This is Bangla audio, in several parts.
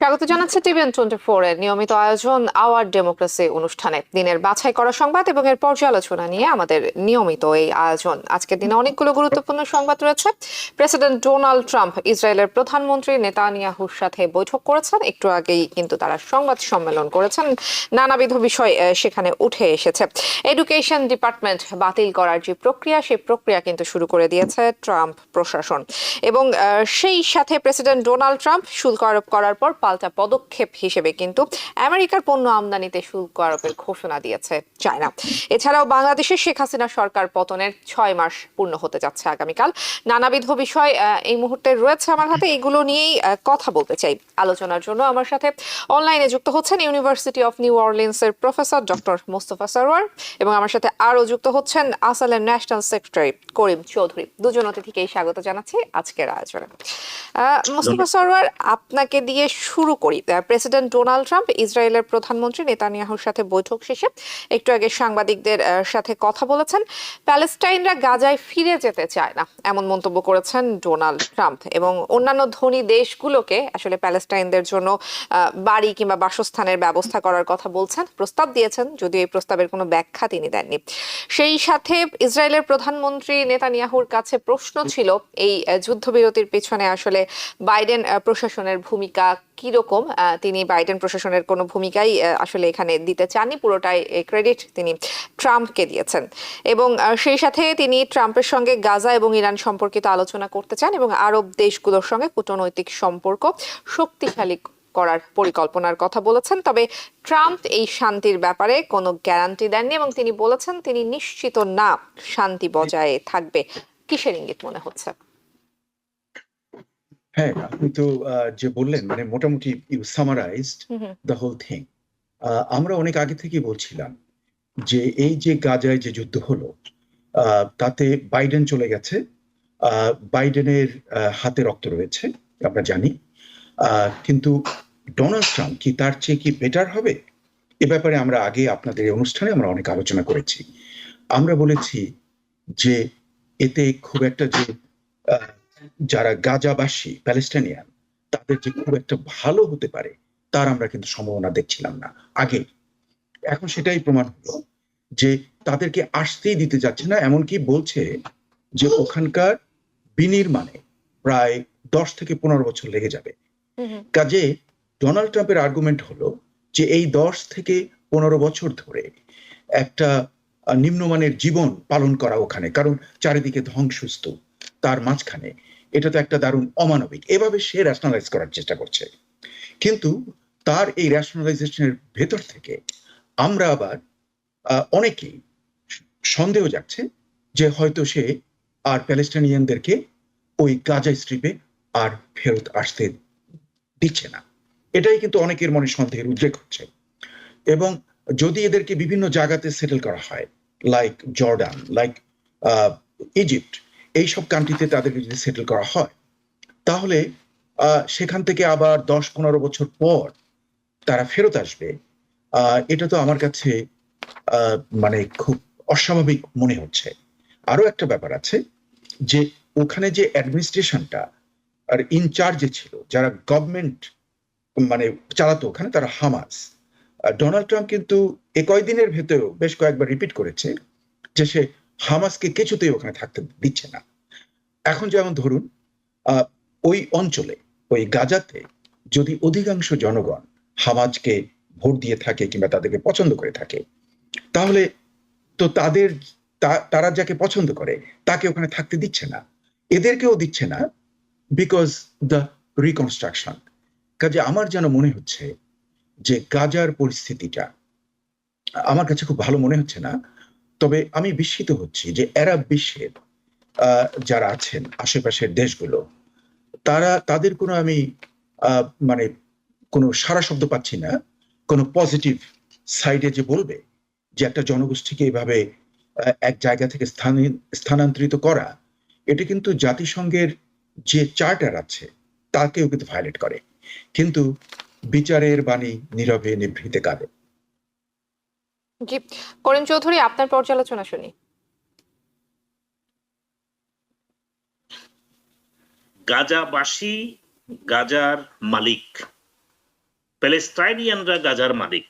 স্বাগত জানাচ্ছি টিভিএন 24 এর নিয়মিত আয়োজন আওয়ার ডেমোক্রেসি অনুষ্ঠানে দিনের বাছাই করা সংবাদ এবং এর পর্যালোচনা নিয়ে আমাদের নিয়মিত এই আয়োজন। আজকের দিনে অনেকগুলো গুরুত্বপূর্ণ সংবাদ রয়েছে। প্রেসিডেন্ট ডোনাল্ড ট্রাম্প ইসরায়েলের প্রধানমন্ত্রী নেতানিয়াহুর সাথে বৈঠক করেছেন। একটু আগেই কিন্তু তারা সংবাদ সম্মেলন করেছেন। নানাবিধ বিষয় সেখানে উঠে এসেছে। এডুকেশন ডিপার্টমেন্ট বাতিল করার যে প্রক্রিয়া, সেই প্রক্রিয়া কিন্তু শুরু করে দিয়েছে ট্রাম্প প্রশাসন এবং সেই সাথে প্রেসিডেন্ট ডোনাল্ড ট্রাম্প শুল্ক আরোপ করার পর পাল্টা পদক্ষেপ হিসেবে কিন্তু আমেরিকার পণ্য আমদানিতে শুল্ক আরোপের ঘোষণা দিয়েছে চায়না। এছাড়াও বাংলাদেশে শেখ হাসিনা সরকার পতনের 6 মাস পূর্ণ হতে যাচ্ছে আগামীকাল। নানাবিধ বিষয় এই মুহূর্তে রয়েছে আমার হাতে, এগুলো নিয়েই কথা বলতে চাই। আলোচনার জন্য আমার সাথে অনলাইনে যুক্ত হচ্ছেন ইউনিভার্সিটি অফ নিউ অরলিন্সের প্রফেসর ডক্টর মোস্তফা সরওয়ার এবং আমার সাথে আরও যুক্ত হচ্ছেন আসালের ন্যাশনাল সেক্রেটারি করিম চৌধুরী। দুজন অতিথিকেই স্বাগত জানাচ্ছি আজকের আয়োজনে। মোস্তফা সরওয়ার, আপনাকে দিয়ে শুরু করি। প্রেসিডেন্ট ডোনাল্ড ট্রাম্প ইসরায়েলের প্রধানমন্ত্রী নেতানিয়াহুর সাথে বৈঠক শেষে একটু আগে সাংবাদিকদের সাথে কথা বলেছেন। প্যালেস্টাইনরা গাজায় ফিরে যেতে চায় না, এমন মন্তব্য করেছেন ডোনাল্ড ট্রাম্প এবং অন্যান্য ধনী দেশগুলোকে আসলে প্যালেস্টাইনদের জন্য বাড়ি কিংবা বাসস্থানের ব্যবস্থা করার কথা বলছেন, প্রস্তাব দিয়েছেন, যদিও এই প্রস্তাবের কোনো ব্যাখ্যা তিনি দেননি। সেই সাথে ইসরায়েলের প্রধানমন্ত্রী নেতানিয়াহুর কাছে প্রশ্ন ছিল এই যুদ্ধবিরতির পিছনে আসলে বাইডেন প্রশাসনের ভূমিকা কিরকম। তিনি বাইডেন প্রশাসনের কোনো ভূমিকাই আসলে এখানে দিতে চাননি, পুরোটাই ক্রেডিট তিনি ট্রাম্পকে দিয়েছেন এবং সেই সাথে তিনি ট্রাম্পের সঙ্গে গাজা এবং ইরান সম্পর্কিত আলোচনা করতে চান এবং আরব দেশগুলোর সঙ্গে কূটনৈতিক সম্পর্ক শক্তিশালী করার পরিকল্পনার কথা বলেছেন। তবে ট্রাম্প এই শান্তির ব্যাপারে কোনো গ্যারান্টি দেননি এবং তিনি বলেছেন তিনি নিশ্চিত না শান্তি বজায় থাকবে। কিসের ইঙ্গিত মনে হচ্ছে? হ্যাঁ, আপনি তো যে বললেন, মানে মোটামুটি you summarized the whole thing. আমরা অনেক আগে থেকেই বলছিলাম যে এই যে গাজায় যে যুদ্ধ হলো, তাতে বাইডেন চলে গেছে, বাইডেনের হাতে রক্ত রয়েছে, আমরা জানি। কিন্তু ডোনাল্ড ট্রাম্প কি তার চেয়ে কি বেটার হবে? এ ব্যাপারে আমরা আগে আপনাদের এই অনুষ্ঠানে আমরা অনেক আলোচনা করেছি। আমরা বলেছি যে এতে খুব একটা যে যারা গাজাবাসী প্যালেস্টাইনিয়ান তাদের যে খুব একটা ভালো হতে পারে তার আমরা কিন্তু সম্ভাবনা দেখছিলাম না আগে। এখন সেটাই প্রমাণ হলো যে তাদেরকে আসতেই দিতে যাচ্ছে না, এমনকি বলছে যে ওখানকার বিনির্মাণে প্রায় 10 থেকে 15 বছর লেগে যাবে। কাজে ডোনাল্ড ট্রাম্পের আর্গুমেন্ট হলো যে এই 10 থেকে 15 বছর ধরে একটা নিম্নমানের জীবন পালন করা ওখানে, কারণ চারিদিকে ধ্বংসস্তূপ, তার মাঝখানে এটা তো একটা দারুণ অমানবিক, এভাবে সে রেশনালাইজ করার চেষ্টা করছে। কিন্তু তার এই রেশনালাইজেশনের ভেতর থেকে আমরা আবার অনেকেই সন্দেহ যাচ্ছে যে হয়তো সে আর প্যালেস্টাইনিয়ানদেরকে ওই গাজা স্ট্রিপে আর ফেরত আসতে দিচ্ছে না। এটাই কিন্তু অনেকের মনে সন্দেহের উদ্রেক হচ্ছে। এবং যদি এদেরকে বিভিন্ন জায়গাতে সেটেল করা হয়, লাইক জর্ডান, লাইক ইজিপ্ট, এইসব কান্ট্রিতে তাদেরকে যদি সেটেল করা হয়, তাহলে সেখান থেকে আবার 10-15 বছর পর তারা ফেরত আসবে। এটা তো আমার কাছে মানে খুব অস্বাভাবিক মনে হচ্ছে। আরো একটা ব্যাপার আছে যে ওখানে যে অ্যাডমিনিস্ট্রেশনটা আর ইনচার্জে ছিল, যারা গভর্নমেন্ট মানে চালাতো ওখানে, তারা হামাস। ডোনাল্ড ট্রাম্প কিন্তু কয়েকদিনের ভেতরেও বেশ কয়েকবার রিপিট করেছে যে সে হামাসকে কিছুতেই ওখানে থাকতে দিচ্ছে না। এখন যেমন ধরুন ওই অঞ্চলে, ওই গাজাতে যদি অধিকাংশ জনগণ হামাজকে ভোট দিয়ে থাকে কিংবা তাদেরকে পছন্দ করে থাকে, তাহলে তো তারা যাকে পছন্দ করে তাকে ওখানে থাকতে দিচ্ছে না, এদেরকেও দিচ্ছে না, বিকজ দ্য রিকনস্ট্রাকশন। কাজে আমার যেন মনে হচ্ছে যে গাজার পরিস্থিতিটা আমার কাছে খুব ভালো মনে হচ্ছে না। তবে আমি বিস্মিত হচ্ছি যে আরব বিশ্বের যারা আছেন আশেপাশের দেশগুলো, তাদের কোনো আমি মানে কোনো সারা শব্দ পাচ্ছি না, কোনো পজিটিভ সাইডে যে বলবে যে একটা জনগোষ্ঠীকে এভাবে এক জায়গা থেকে স্থানান্তরিত করা, এটা কিন্তু জাতিসংঘের যে চার্টার আছে তাকেও কিন্তু ভায়োলেট করে। কিন্তু বিচারের বাণী নীরবে নিভৃতে কাঁদে। জি, করিম চৌধুরী, আপনার পর্যালোচনা শুনি। গাজাবাসী গাজার মালিক, প্যালেস্টাইনিয়ানরা গাজার মালিক।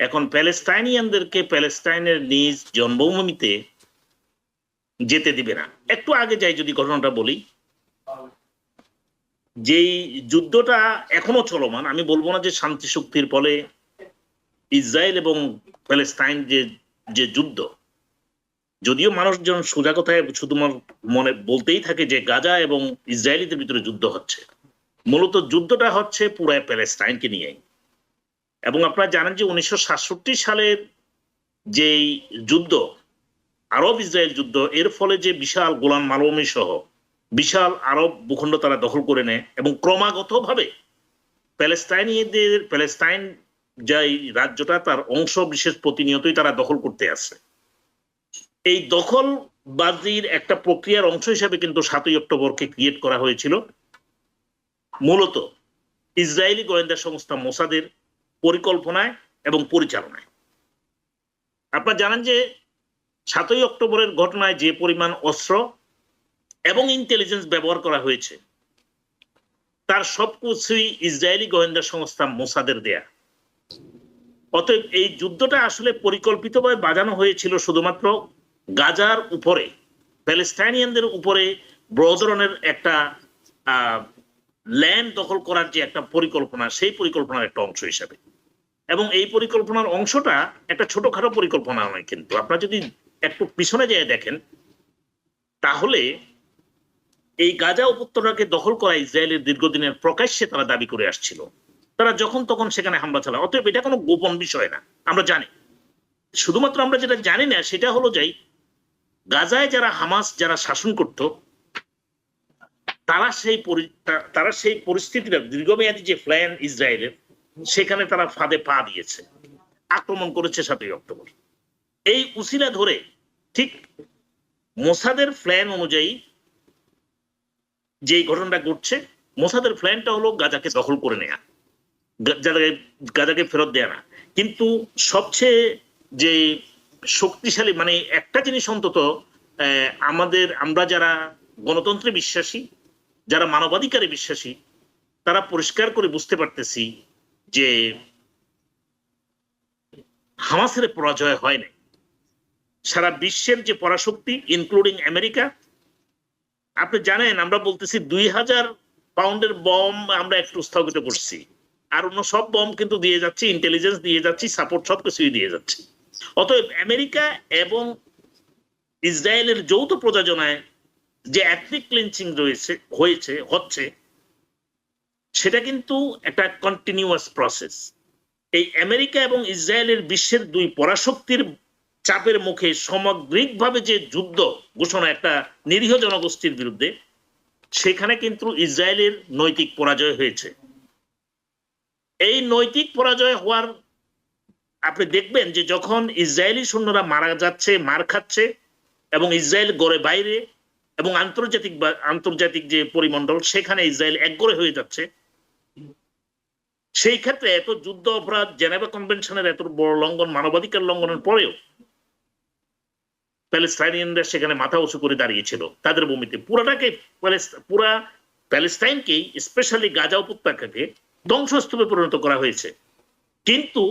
এখন প্যালেস্টাইনিয়ানদেরকে প্যালেস্টাইনের নিজ জন্মভূমিতে যেতে দিবে না। একটু আগে যাই, যদি ঘটনাটা বলি, যেই যুদ্ধটা এখনো চলমান, আমি বলবো না যে শান্তি চুক্তির ফলে ইসরায়েল এবং প্যালেস্টাইন যে যে যুদ্ধ, যদিও মানুষজন সোজা কথায় শুধুমাত্র মনে বলতেই থাকে যে গাজা এবং ইসরায়েলিদের ভিতরে যুদ্ধ হচ্ছে, মূলত যুদ্ধটা হচ্ছে পুরো প্যালেস্টাইনকে নিয়ে। এবং আপনারা জানেন যে 1967 সালের যেই যুদ্ধ, আরব ইসরায়েল যুদ্ধ, এর ফলে যে বিশাল গোলান মালভূমি সহ বিশাল আরব ভূখণ্ড তারা দখল করে নেয় এবং ক্রমাগতভাবে প্যালেস্টাইন যাই রাজ্যটা, তার অংশ বিশেষ প্রতিনিয়তই তারা দখল করতে আসে। এই দখলবাজির একটা প্রক্রিয়ার অংশ হিসেবে কিন্তু 7ই অক্টোবরকে ক্রিয়েট করা হয়েছিল মূলত ইসরায়েলি গোয়েন্দা সংস্থা মোসাদের পরিকল্পনায় এবং পরিচালনায়। আপনারা জানেন যে 7ই অক্টোবরের ঘটনায় যে পরিমাণ অস্ত্র এবং ইন্টেলিজেন্স ব্যবহার করা হয়েছে, তার সবকিছুই ইসরায়েলি গোয়েন্দা সংস্থা মোসাদের দেয়া। অতএব এই যুদ্ধটা আসলে পরিকল্পিতভাবে বাজানো হয়েছিল শুধুমাত্র গাজার উপরে, প্যালেস্টাইনিয়ানদের উপরে বড় ধরনের একটা ল্যান্ড দখল করার যে একটা পরিকল্পনা, সেই পরিকল্পনার একটা অংশ হিসাবে। এবং এই পরিকল্পনার অংশটা একটা ছোটখাটো পরিকল্পনা নয়, কিন্তু আপনারা যদি একটু পিছনে যেয়ে দেখেন, তাহলে এই গাজা উপত্যকাকে দখল করা ইসরায়েলের দীর্ঘদিনের প্রকাশ্যে তারা দাবি করে আসছিল। তারা যখন তখন সেখানে হামলা চালায়। অতএব এটা কোনো গোপন বিষয় না, আমরা জানি। শুধুমাত্র আমরা যেটা জানি না সেটা হলো যে গাজায় যারা হামাস যারা শাসন করত, তারা সেই পরিস্থিতিটা, দীর্ঘমেয়াদী যে প্ল্যান ইসরায়েলের, সেখানে তারা ফাঁদে পা দিয়েছে, আক্রমণ করেছে 7ই অক্টোবর। এই উসিলা ধরে ঠিক মোসাদের প্ল্যান অনুযায়ী যে ঘটনাটা ঘটছে, মোসাদের প্ল্যানটা হলো গাজাকে দখল করে নেয়া, গাজাকে ফেরত দেয়া না। কিন্তু সবচেয়ে যে শক্তিশালী, মানে একটা জিনিস অন্তত আমরা যারা গণতন্ত্রে বিশ্বাসী, যারা মানবাধিকারে বিশ্বাসী, তারা পরিষ্কার করে বুঝতে পারতেছি যে হামাসের পরাজয় হয় নাই। সারা বিশ্বের যে পরাশক্তি, ইনক্লুডিং আমেরিকা, আপনি জানেন আমরা বলতেছি 2000 পাউন্ডের বম আমরা একটু স্থগিত করছি, আর অন্য সব বম কিন্তু দিয়ে যাচ্ছি, ইন্টেলিজেন্স দিয়ে যাচ্ছি, সাপোর্ট সবকিছুই দিয়ে যাচ্ছি। অতএব আমেরিকা এবং ইসরায়েলের যৌথ প্রযোজনায় যে এথনিক ক্লিনচিং হচ্ছে, সেটা কিন্তু একটা কন্টিনিউয়াস প্রসেস। এই আমেরিকা এবং ইসরায়েলের বিশ্বের দুই পরাশক্তির চাপের মুখে সামগ্রিকভাবে যে যুদ্ধ ঘোষণা একটা নিরীহ জনগোষ্ঠীর বিরুদ্ধে, সেখানে কিন্তু ইসরায়েলের নৈতিক পরাজয় হয়েছে। এই নৈতিক পরাজয় হওয়ার আপনি দেখবেন যে যখন ইসরায়েলি সৈন্যরা মারা যাচ্ছে, মার খাচ্ছে, এবং ইসরায়েল গড়ে বাইরে এবং আন্তর্জাতিক যে পরিমণ্ডল, সেখানে ইসরায়েল একগড়ে হয়ে যাচ্ছে, সেই ক্ষেত্রে এত যুদ্ধ অপরাধ, জেনেভা কনভেনশনের এত বড় লঙ্ঘন, মানবাধিকার লঙ্ঘনের পরেও প্যালেস্টাইনিয়ানরা সেখানে মাথা উঁচু করে দাঁড়িয়েছিল তাদের ভূমিতে। পুরা প্যালেস্টাইনকেই, স্পেশালি গাজা উপত্যকাকে ধ্বংসস্তূপে পরিণত করা হয়েছে। কিন্তু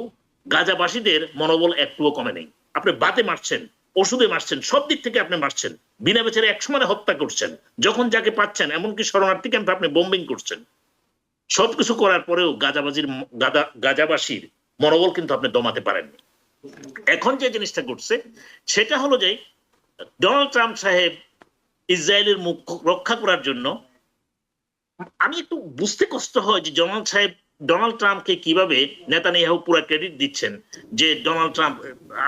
গাজাবাসীদের মনোবল একটুও কমে নেই। আপনি বাতে মারছেন, ওষুধে মারছেন, সব দিক থেকে আপনি মারছেন, বিনা বিচারে একসময় হত্যা করছেন, যখন যাকে পাচ্ছেন, এমনকি শরণার্থী ক্যাম্পে আপনি বোম্বিং করছেন। সবকিছু করার পরেও গাজাবাসীর মনোবল কিন্তু আপনি দমাতে পারেননি। এখন যে জিনিসটা ঘটছে সেটা হলো যে ডোনাল্ড ট্রাম্প সাহেব ইসরায়েলের মুখ রক্ষা করার জন্য, আমি একটু বুঝতে কষ্ট হয় যে ডোনাল্ড ট্রাম্পকে কিভাবে নেতানিয়াহু পুরো ক্রেডিট দিচ্ছেন যে ডোনাল্ড ট্রাম্প,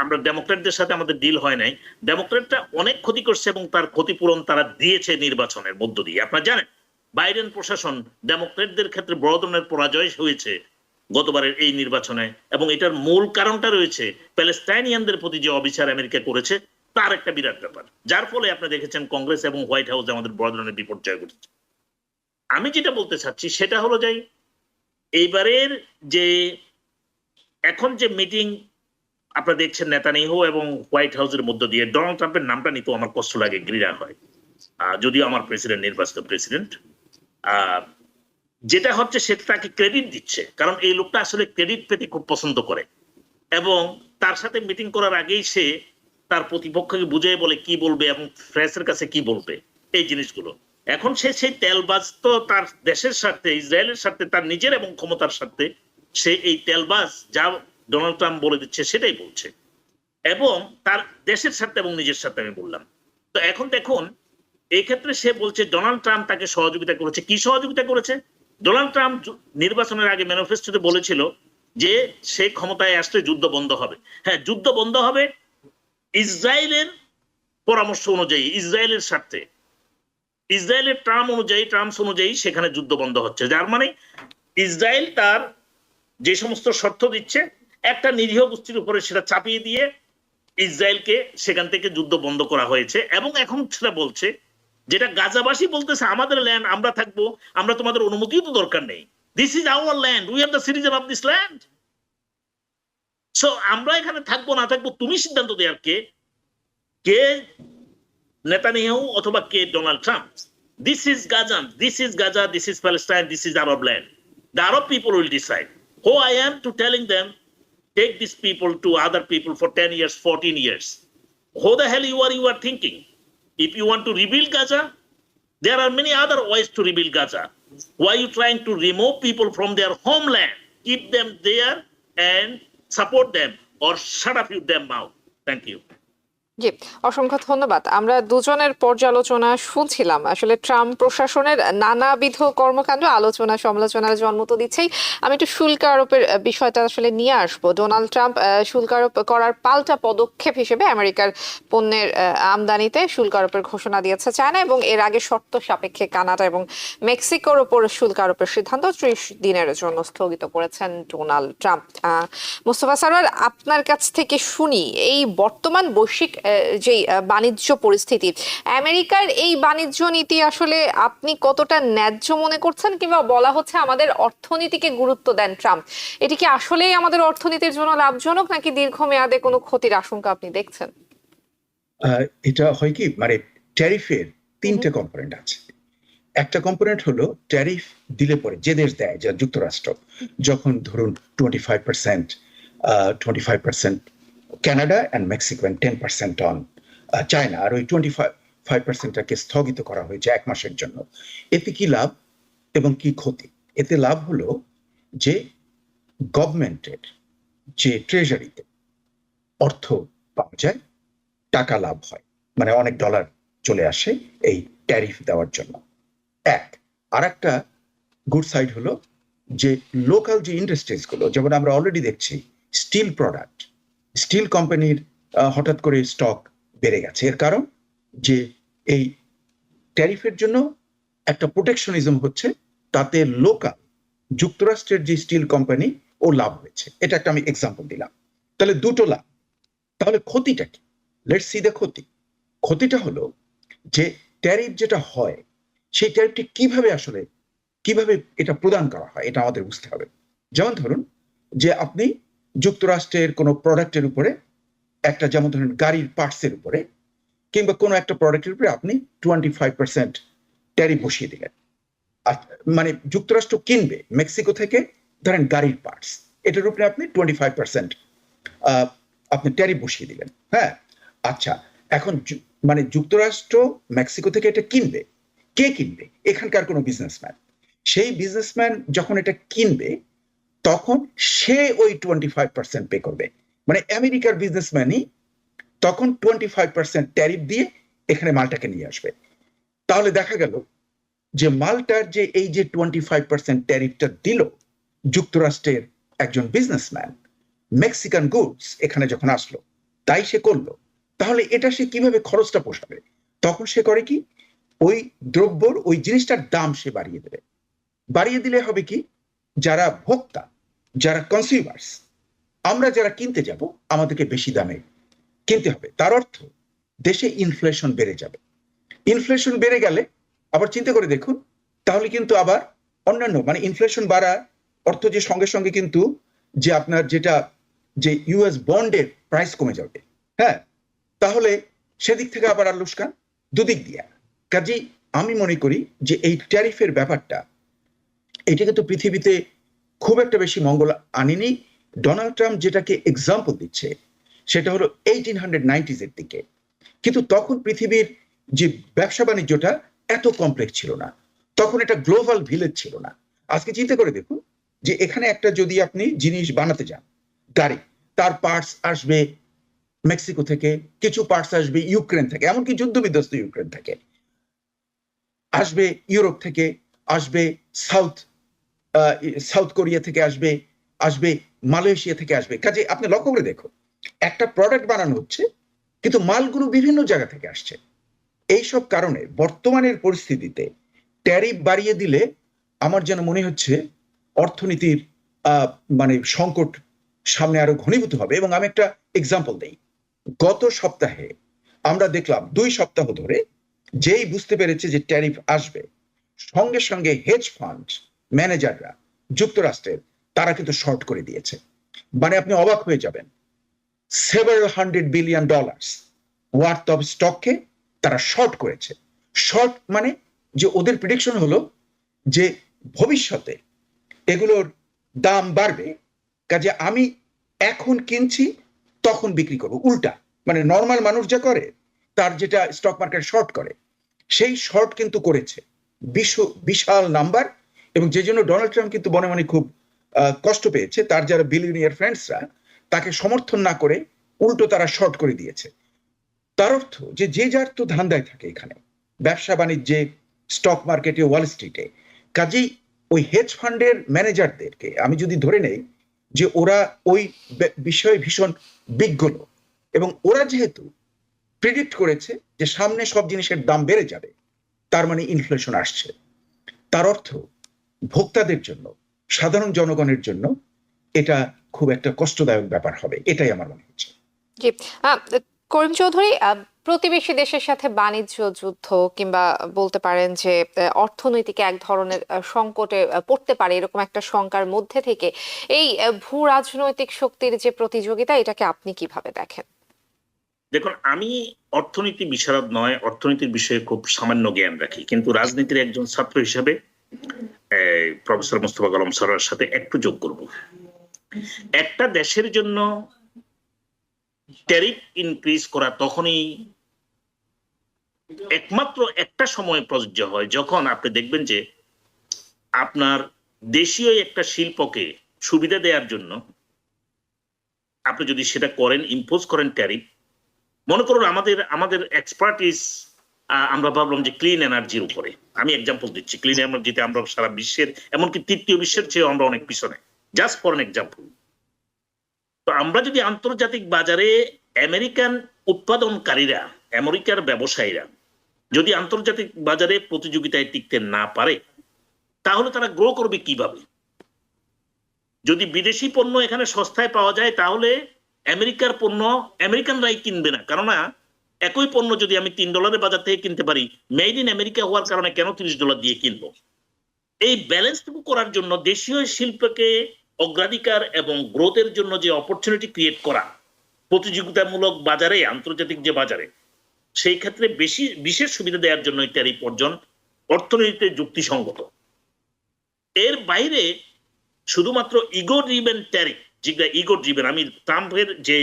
আমরা ডেমোক্র্যাটদের সাথে আমাদের ডিল হয় নাই, ডেমোক্র্যাটরা অনেক ক্ষতি করছে এবং তার ক্ষতিপূরণ তারা দিয়েছে নির্বাচনের মধ্য দিয়ে। আপনারা জানেন বাইডেন প্রশাসন ডেমোক্র্যাটদের ক্ষেত্রে বড় ধরনের পরাজয় হয়েছে গতবারের এই নির্বাচনে, এবং এটার মূল কারণটা রয়েছে প্যালেস্টাইনিয়ানদের প্রতি যে অবিচার আমেরিকা করেছে, তার একটা বিরাট ব্যাপার, যার ফলে আপনি দেখেছেন কংগ্রেস এবং হোয়াইট হাউসে আমাদের বড় ধরনের বিপর্যয় ঘটেছে। আমি যেটা বলতে চাচ্ছি সেটা হলো যে এইবারের যে এখন যে মিটিং আপনারা দেখছেন নেতানিয়াহু এবং হোয়াইট হাউসের মধ্য দিয়ে, ডোনাল্ড ট্রাম্পের নামটা নিতেও আমার কষ্ট লাগে, ঘৃণা হয়, যদিও আমার প্রেসিডেন্ট নির্বাচিত প্রেসিডেন্ট। যেটা হচ্ছে সে তাকে ক্রেডিট দিচ্ছে, কারণ এই লোকটা আসলে ক্রেডিট পেতে খুব পছন্দ করে, এবং তার সাথে মিটিং করার আগেই সে তার প্রতিপক্ষকে বুঝিয়ে বলে কি বলবে এবং প্রেসের কাছে কি বলবে এই জিনিসগুলো। এখন সে সেই তেলবাজ তো তার দেশের স্বার্থে, ইসরায়েলের স্বার্থে, তার নিজের এবং ক্ষমতার স্বার্থে সে এই তেলবাজ যা ডোনাল্ড ট্রাম্প বলে দিচ্ছে সেটাই বলছে, এবং তার দেশের স্বার্থে এবং নিজের স্বার্থে আমি বললাম। তো এখন দেখুন এই ক্ষেত্রে সে বলছে ডোনাল্ড ট্রাম্প তাকে সহযোগিতা করেছে। কি সহযোগিতা করেছে? ডোনাল্ড ট্রাম্প নির্বাচনের আগে ম্যানিফেস্টোতে বলেছিল যে সে ক্ষমতায় আসলে যুদ্ধ বন্ধ হবে। হ্যাঁ, যুদ্ধ বন্ধ হবে ইসরায়েলের পরামর্শ অনুযায়ী, ইসরায়েলের স্বার্থে, ইসরায়েলের টার্মস অনুযায়ী সেখানে যুদ্ধ বন্ধ হচ্ছে। যার মানে ইসরায়েল তার যে সমস্ত শর্ত দিচ্ছে একটা নিরীহ গোষ্ঠীর উপরে সেটা চাপিয়ে দিয়ে ইসরায়েলকে সেখান থেকে যুদ্ধ বন্ধ করা হয়েছে। এবং এখন সেটা বলছে, যেটা গাজাবাসী বলতেছে আমাদের ল্যান্ড, আমরা থাকবো, আমরা তোমাদের অনুমতিও তো দরকার নেই, this is our land, we are the citizen of this land, so আমরা এখানে থাকবো না থাকবো তুমি সিদ্ধান্ত দেওয়ার কে? কে নেতানিয়াহু অথবা কে Donald Trump? This is Gaza, this is Gaza, this is Palestine, this is Arab land. The Arab people will decide. Who I am to telling them, take these people to other people for 10 years, 14 years. Who the hell you are thinking? If you want to rebuild Gaza, there are many other ways to rebuild Gaza. Why are you trying to remove people from their homeland? Keep them there and support them, or shut up them mouth. Thank you. জি, অসংখ্য ধন্যবাদ। আমরা দুজনের পর্যালোচনা শুনছিলাম। আসলে ট্রাম্প প্রশাসনের নানাবিধ কর্মকাণ্ড আলোচনা সমালোচনার জন্ম তো দিচ্ছেই। আমি একটু শুল্ক আরোপের বিষয়টা আসলে নিয়ে আসবো। ডোনাল্ড ট্রাম্প শুল্ক আরোপ করার পাল্টা পদক্ষেপ হিসেবে আমেরিকার পণ্যের আমদানিতে শুল্ক আরোপের ঘোষণা দিয়েছে চায়না, এবং এর আগে শর্ত সাপেক্ষে কানাডা এবং মেক্সিকোর ওপর শুল্ক আরোপের সিদ্ধান্ত 30 দিনের জন্য স্থগিত করেছেন ডোনাল্ড ট্রাম্প। মোস্তফা সরওয়ার, আপনার কাছ থেকে শুনি, এই বর্তমান বৈশ্বিক যে বাণিজ্য পরিস্থিতি, আমেরিকার এই বাণিজ্য নীতি আসলে আপনি কতটা ন্যায্য মনে করছেন? কিংবা বলা হচ্ছে আমাদের অর্থনীতিকে গুরুত্ব দেন ট্রাম্প, এটি কি আসলেই আমাদের অর্থনীতির জন্য লাভজনক, নাকি দীর্ঘমেয়াদে কোনো ক্ষতির আশঙ্কা আপনি দেখছেন? এটা হয় কি, মানে ট্যারিফের তিনটে কম্পোনেন্ট আছে। একটা কম্পোনেন্ট হলো ট্যারিফ দিলে পরে যে দেশ দেয়, যা যুক্তরাষ্ট্র, যখন ধরুন 25% Canada and Mexico and 10% on China, আর ওই 25%টাকে স্থগিত করা হয়েছে 1 মাসের জন্য। এতে কি লাভ এবং কি ক্ষতি? এতে লাভ হলো যে গভর্নমেন্টের যে ট্রেজারিতে অর্থ পাওয়া যায়, টাকা লাভ হয়, মানে অনেক ডলার চলে আসে এই ট্যারিফ দেওয়ার জন্য। আর একটা গুড সাইড হলো যে লোকাল যে ইন্ডাস্ট্রিজ গুলো, যেমন আমরা অলরেডি দেখছি স্টিল প্রোডাক্ট, স্টিল কোম্পানির হঠাৎ করে স্টক বেড়ে গেছে। এর কারণ যে এই ট্যারিফের জন্য একটা প্রোটেকশনিজম হচ্ছে, তাতে লোকাল যুক্তরাষ্ট্রের যে স্টিল কোম্পানি ও লাভ হয়েছে। এটা একটা আমি এক্সাম্পল দিলাম। তাহলে দুটো লাভ। তাহলে ক্ষতিটা কি? লেটস সি দ্য ক্ষতি। ক্ষতিটা হলো যে ট্যারিফ যেটা হয়, সেই ট্যারিফটি কিভাবে এটা প্রদান করা হয়, এটা আমাদের বুঝতে হবে। যেমন ধরুন যে আপনি যুক্তরাষ্ট্রের কোনো প্রোডাক্টের উপরে একটা, যেমন ধরুন গাড়ির পার্টসের উপরে কিংবা কোনো একটা প্রোডাক্টের উপরে আপনি 25% ট্যারিফ বসিয়ে দিলেন। মানে যুক্তরাষ্ট্র কিনবে মেক্সিকো থেকে ধরেন গাড়ির পার্টস, এটার উপরে আপনি 25% আপনি ট্যারিফ বসিয়ে দিলেন। হ্যাঁ, আচ্ছা, এখন মানে যুক্তরাষ্ট্র মেক্সিকো থেকে এটা কিনবে। কে কিনবে? এখানকার কোনো বিজনেসম্যান। সেই বিজনেসম্যান যখন এটা কিনবে, তখন সে ওই 25% পে করবে। মানে আমেরিকার বিজনেসম্যানই তখন 25% ট্যারিফ দিয়ে এখানে মালটাকে নিয়ে আসবে। তাহলে দেখা গেল যে মালটার যে এই যে 25% ট্যারিফটা দিল যুক্তরাষ্ট্রের একজন বিজনেসম্যান, মেক্সিকান গুডস এখানে যখন আসলো, তাই সে করলো, তাহলে এটা সে কিভাবে খরচটা পোষাবে? তখন সে করে কি, ওই দ্রব্যর ওই জিনিসটার দাম সে বাড়িয়ে দেবে। বাড়িয়ে দিলে হবে কি, যারা ভোক্তা, যারা কনজিউমার্স, আমরা যারা কিনতে যাব, আমাদেরকে বেশি দামে কিনতে হবে। তার অর্থ দেশে ইনফ্লেশন বেড়ে যাবে। ইনফ্লেশন বেড়ে গেলে আবার চিন্তা করে দেখুন, তাহলে কিন্তু আবার অন্যান্য, মানে ইনফ্লেশন বাড়া অর্থ যে সঙ্গে সঙ্গে কিন্তু যে আপনার যেটা যে ইউএস বন্ডের প্রাইস কমে যাবে। হ্যাঁ, তাহলে সেদিক থেকে আবার আর লোকসান, দুদিক দিয়া। কাজেই আমি মনে করি যে এই ট্যারিফের ব্যাপারটা এটা কিন্তু পৃথিবীতে খুব একটা বেশি মঙ্গল আনেনি। ডোনাল্ড ট্রাম্প যেটাকে এক্সাম্পল দিচ্ছে সেটা হলো 1890s এর দিকে, কিন্তু তখন পৃথিবীর যে ব্যবসা বাণিজ্যটা এত কমপ্লেক্স ছিল না, তখন এটা গ্লোবাল ভিলেজ ছিল না। আজকে চিন্তা করে দেখুন যে এখানে একটা যদি আপনি জিনিস বানাতে যান, গাড়ি, তার পার্টস আসবে মেক্সিকো থেকে, কিছু পার্টস আসবে ইউক্রেন থেকে, এমনকি যুদ্ধ বিধ্বস্ত ইউক্রেন থেকে, আসবে ইউরোপ থেকে, আসবে সাউথ কোরিয়া থেকে, আসবে আসবে মালয়েশিয়া থেকে আসবে। কাজে আপনি লক্ষ্য করে দেখুন, একটা প্রোডাক্ট বানানো হচ্ছে কিন্তু মালগুলো বিভিন্ন জায়গা থেকে আসছে। এইসব কারণে বর্তমানের পরিস্থিতিতে ট্যারিফ বাড়িয়ে দিলে আমার যেন মনে হচ্ছে অর্থনীতির মানে সংকট সামনে আরো ঘনীভূত হবে। এবং আমি একটা এক্সাম্পল দেই, গত সপ্তাহে আমরা দেখলাম 2 সপ্তাহ ধরে যেই বুঝতে পেরেছে যে ট্যারিফ আসবে, সঙ্গে সঙ্গে হেজ ফান্ড ম্যানেজাররা যুক্তরাষ্ট্রের তারা কিন্তু শর্ট করে দিয়েছে। মানে আপনি অবাক হয়ে যাবেন, $700 বিলিয়ন ওয়ার্থ অফ স্টককে তারা শর্ট করেছে। শর্ট মানে যে ওদের প্রেডিকশন হলো যে ভবিষ্যতে এগুলোর দাম বাড়বে, কাজে আমি এখন কিনছি তখন বিক্রি করবো, উল্টা মানে নর্মাল মানুষ যা করে, তার যেটা স্টক মার্কেট শর্ট করে, সেই শর্ট কিন্তু করেছে বিশাল নাম্বার। এবং যে জন্য ডোনাল্ড ট্রাম্প কিন্তু মনে মনে খুব কষ্ট পেয়েছে, তার যারা বিলিয়নিয়ার ফ্রেন্ডসরা তাকে সমর্থন না করে উল্টো তারা শর্ট করে দিয়েছে। তার অর্থ যে যে যার তো ধান্দায় থাকে এখানে, ব্যবসা বাণিজ্যে, স্টক মার্কেটে, ওয়াল স্ট্রিটে। কাজেই ওই হেজ ফান্ডের ম্যানেজারদেরকে আমি যদি ধরে নেই যে ওরা ওই বিষয়ে ভীষণ বিজ্ঞ লোক, এবং ওরা যেহেতু প্রেডিক্ট করেছে যে সামনে সব জিনিসের দাম বেড়ে যাবে, তার মানে ইনফ্লেশন আসছে, তার অর্থ ভোক্তাদের জন্য, সাধারণ জনগণের জন্য এটা খুব একটা কষ্টদায়ক ব্যাপার হবে, এটাই আমার মনে হচ্ছে। জি, করিম চৌধুরী, প্রতিবেশী দেশের সাথে বাণিজ্য যুদ্ধ কিংবা বলতে পারেন যে অর্থনৈতিক এক ধরনের সংকটে পড়তে পারে, এরকম একটা শঙ্কার মধ্যে থেকে এই ভূ রাজনৈতিক শক্তির যে প্রতিযোগিতা, এটাকে আপনি কিভাবে দেখেন? দেখুন, আমি অর্থনীতি বিশারদ নয়, অর্থনীতির বিষয়ে খুব সামান্য জ্ঞান রাখি, কিন্তু রাজনীতির একজন ছাত্র হিসাবে প্রফেসর মোস্তফা কালাম স্যারের সাথে একটু যোগ করব। একটা দেশের জন্য ট্যারিফ ইনক্রিজ করা তখনই একমাত্র একটা সময় প্রযোজ্য হয় যখন আপনি দেখবেন যে আপনার দেশীয় একটা শিল্পকে সুবিধা দেওয়ার জন্য আপনি যদি সেটা করেন, ইম্পোজ করেন ট্যারিফ। মনে করুন আমাদের এক্সপার্টিস আমরা ভাবলাম যে ক্লিন এনার্জির উপরে, আমি এক্সাম্পল দিচ্ছি, ক্লিন এনার্জিতে আমরা সারা বিশ্বের, এমনকি তৃতীয় বিশ্বের চেয়ে আমরা অনেক পিছনে, জাস্ট ফর এন এক্সাম্পল। তো আমরা যদি আন্তর্জাতিক বাজারে আমেরিকান উৎপাদনকারীরা, আমেরিকার ব্যবসায়ীরা যদি আন্তর্জাতিক বাজারে প্রতিযোগিতায় টিকতে না পারে, তাহলে তারা গ্রো করবে কিভাবে? যদি বিদেশি পণ্য এখানে সস্তায় পাওয়া যায়, তাহলে আমেরিকার পণ্য আমেরিকানরাই কিনবে না, কেননা একই পণ্য যদি আমি $3 বাজার থেকে কিনতে পারি, মেড ইন আমেরিকা হওয়ার কারণে কেন $30 দিয়ে কিনবো? এই ব্যালেন্সটুকু করার জন্য দেশীয় শিল্পকে অগ্রাধিকার এবং গ্রোথের জন্য যে অপরচুনিটি ক্রিয়েট করা প্রতিযোগিতামূলক বাজারে, আন্তর্জাতিক যে বাজারে, সেই ক্ষেত্রে বিশেষ সুবিধা দেওয়ার জন্য ট্যারিফ অর্জন অর্থনীতিতে যুক্তিসঙ্গত। এর বাইরে শুধুমাত্র ইগো ড্রিভেন ট্যারিফ, যেটা ইগো ড্রিভেন, আমি ট্রাম্পের যে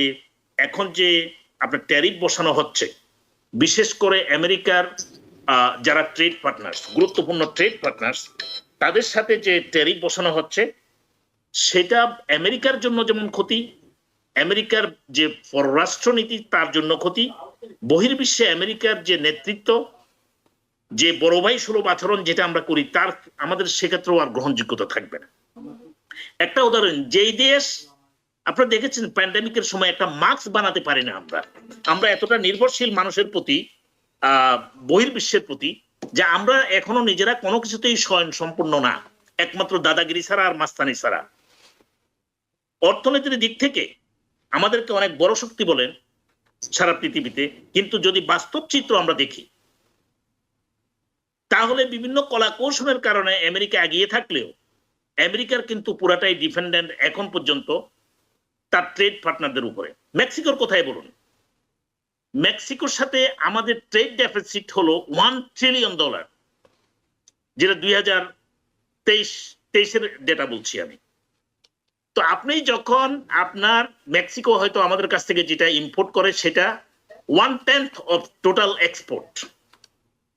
এখন যে আপনার ট্যারিফ বসানো হচ্ছে, বিশেষ করে আমেরিকার যারা ট্রেড পার্টনার্স, গুরুত্বপূর্ণ ট্রেড পার্টনার্স, তাদের সাথে যে ট্যারিফ বসানো হচ্ছে, সেটা আমেরিকার জন্য যেমন ক্ষতি, আমেরিকার যে পররাষ্ট্রনীতি তার জন্য ক্ষতি, বহির্বিশ্বে আমেরিকার যে নেতৃত্ব, যে বড় ভাই সুলভ আচরণ যেটা আমরা করি, তার আমাদের সেক্ষেত্রেও আর গ্রহণযোগ্যতা থাকবে না। একটা উদাহরণ, যেই দেশ আপনারা দেখেছেন প্যান্ডেমিকের সময় একটা মাস্ক বানাতে পারি না, আমরা এতটা নির্ভরশীল মানুষের প্রতি, বহির্বিশ্বের প্রতি, যে আমরা এখনো নিজেরা কোনো কিছুতেই স্বয়ং সম্পূর্ণ না, একমাত্র দাদাগিরি ছাড়া আর মাস্তানি ছাড়া। অর্থনীতির দিক থেকে আমাদেরকে অনেক বড় শক্তি বলেন সারা পৃথিবীতে, কিন্তু যদি বাস্তব চিত্র আমরা দেখি, তাহলে বিভিন্ন কলা কৌশলের কারণে আমেরিকা এগিয়ে থাকলেও আমেরিকার কিন্তু পুরাটাই ডিপেন্ডেন্ট এখন পর্যন্ত তার ট্রেড পার্টনারদের উপরে। মেক্সিকোর কথাই বলুন, মেক্সিকোর সাথে আমাদের ট্রেড ডেফিসিট হলো $1 ট্রিলিয়ন, যেটা 2023-এর ডেটা বলছি আমি। তো আপনি যখন আপনার মেক্সিকো হয়তো আমাদের কাছ থেকে যেটা ইম্পোর্ট করে সেটা 1/10 অফ টোটাল এক্সপোর্ট।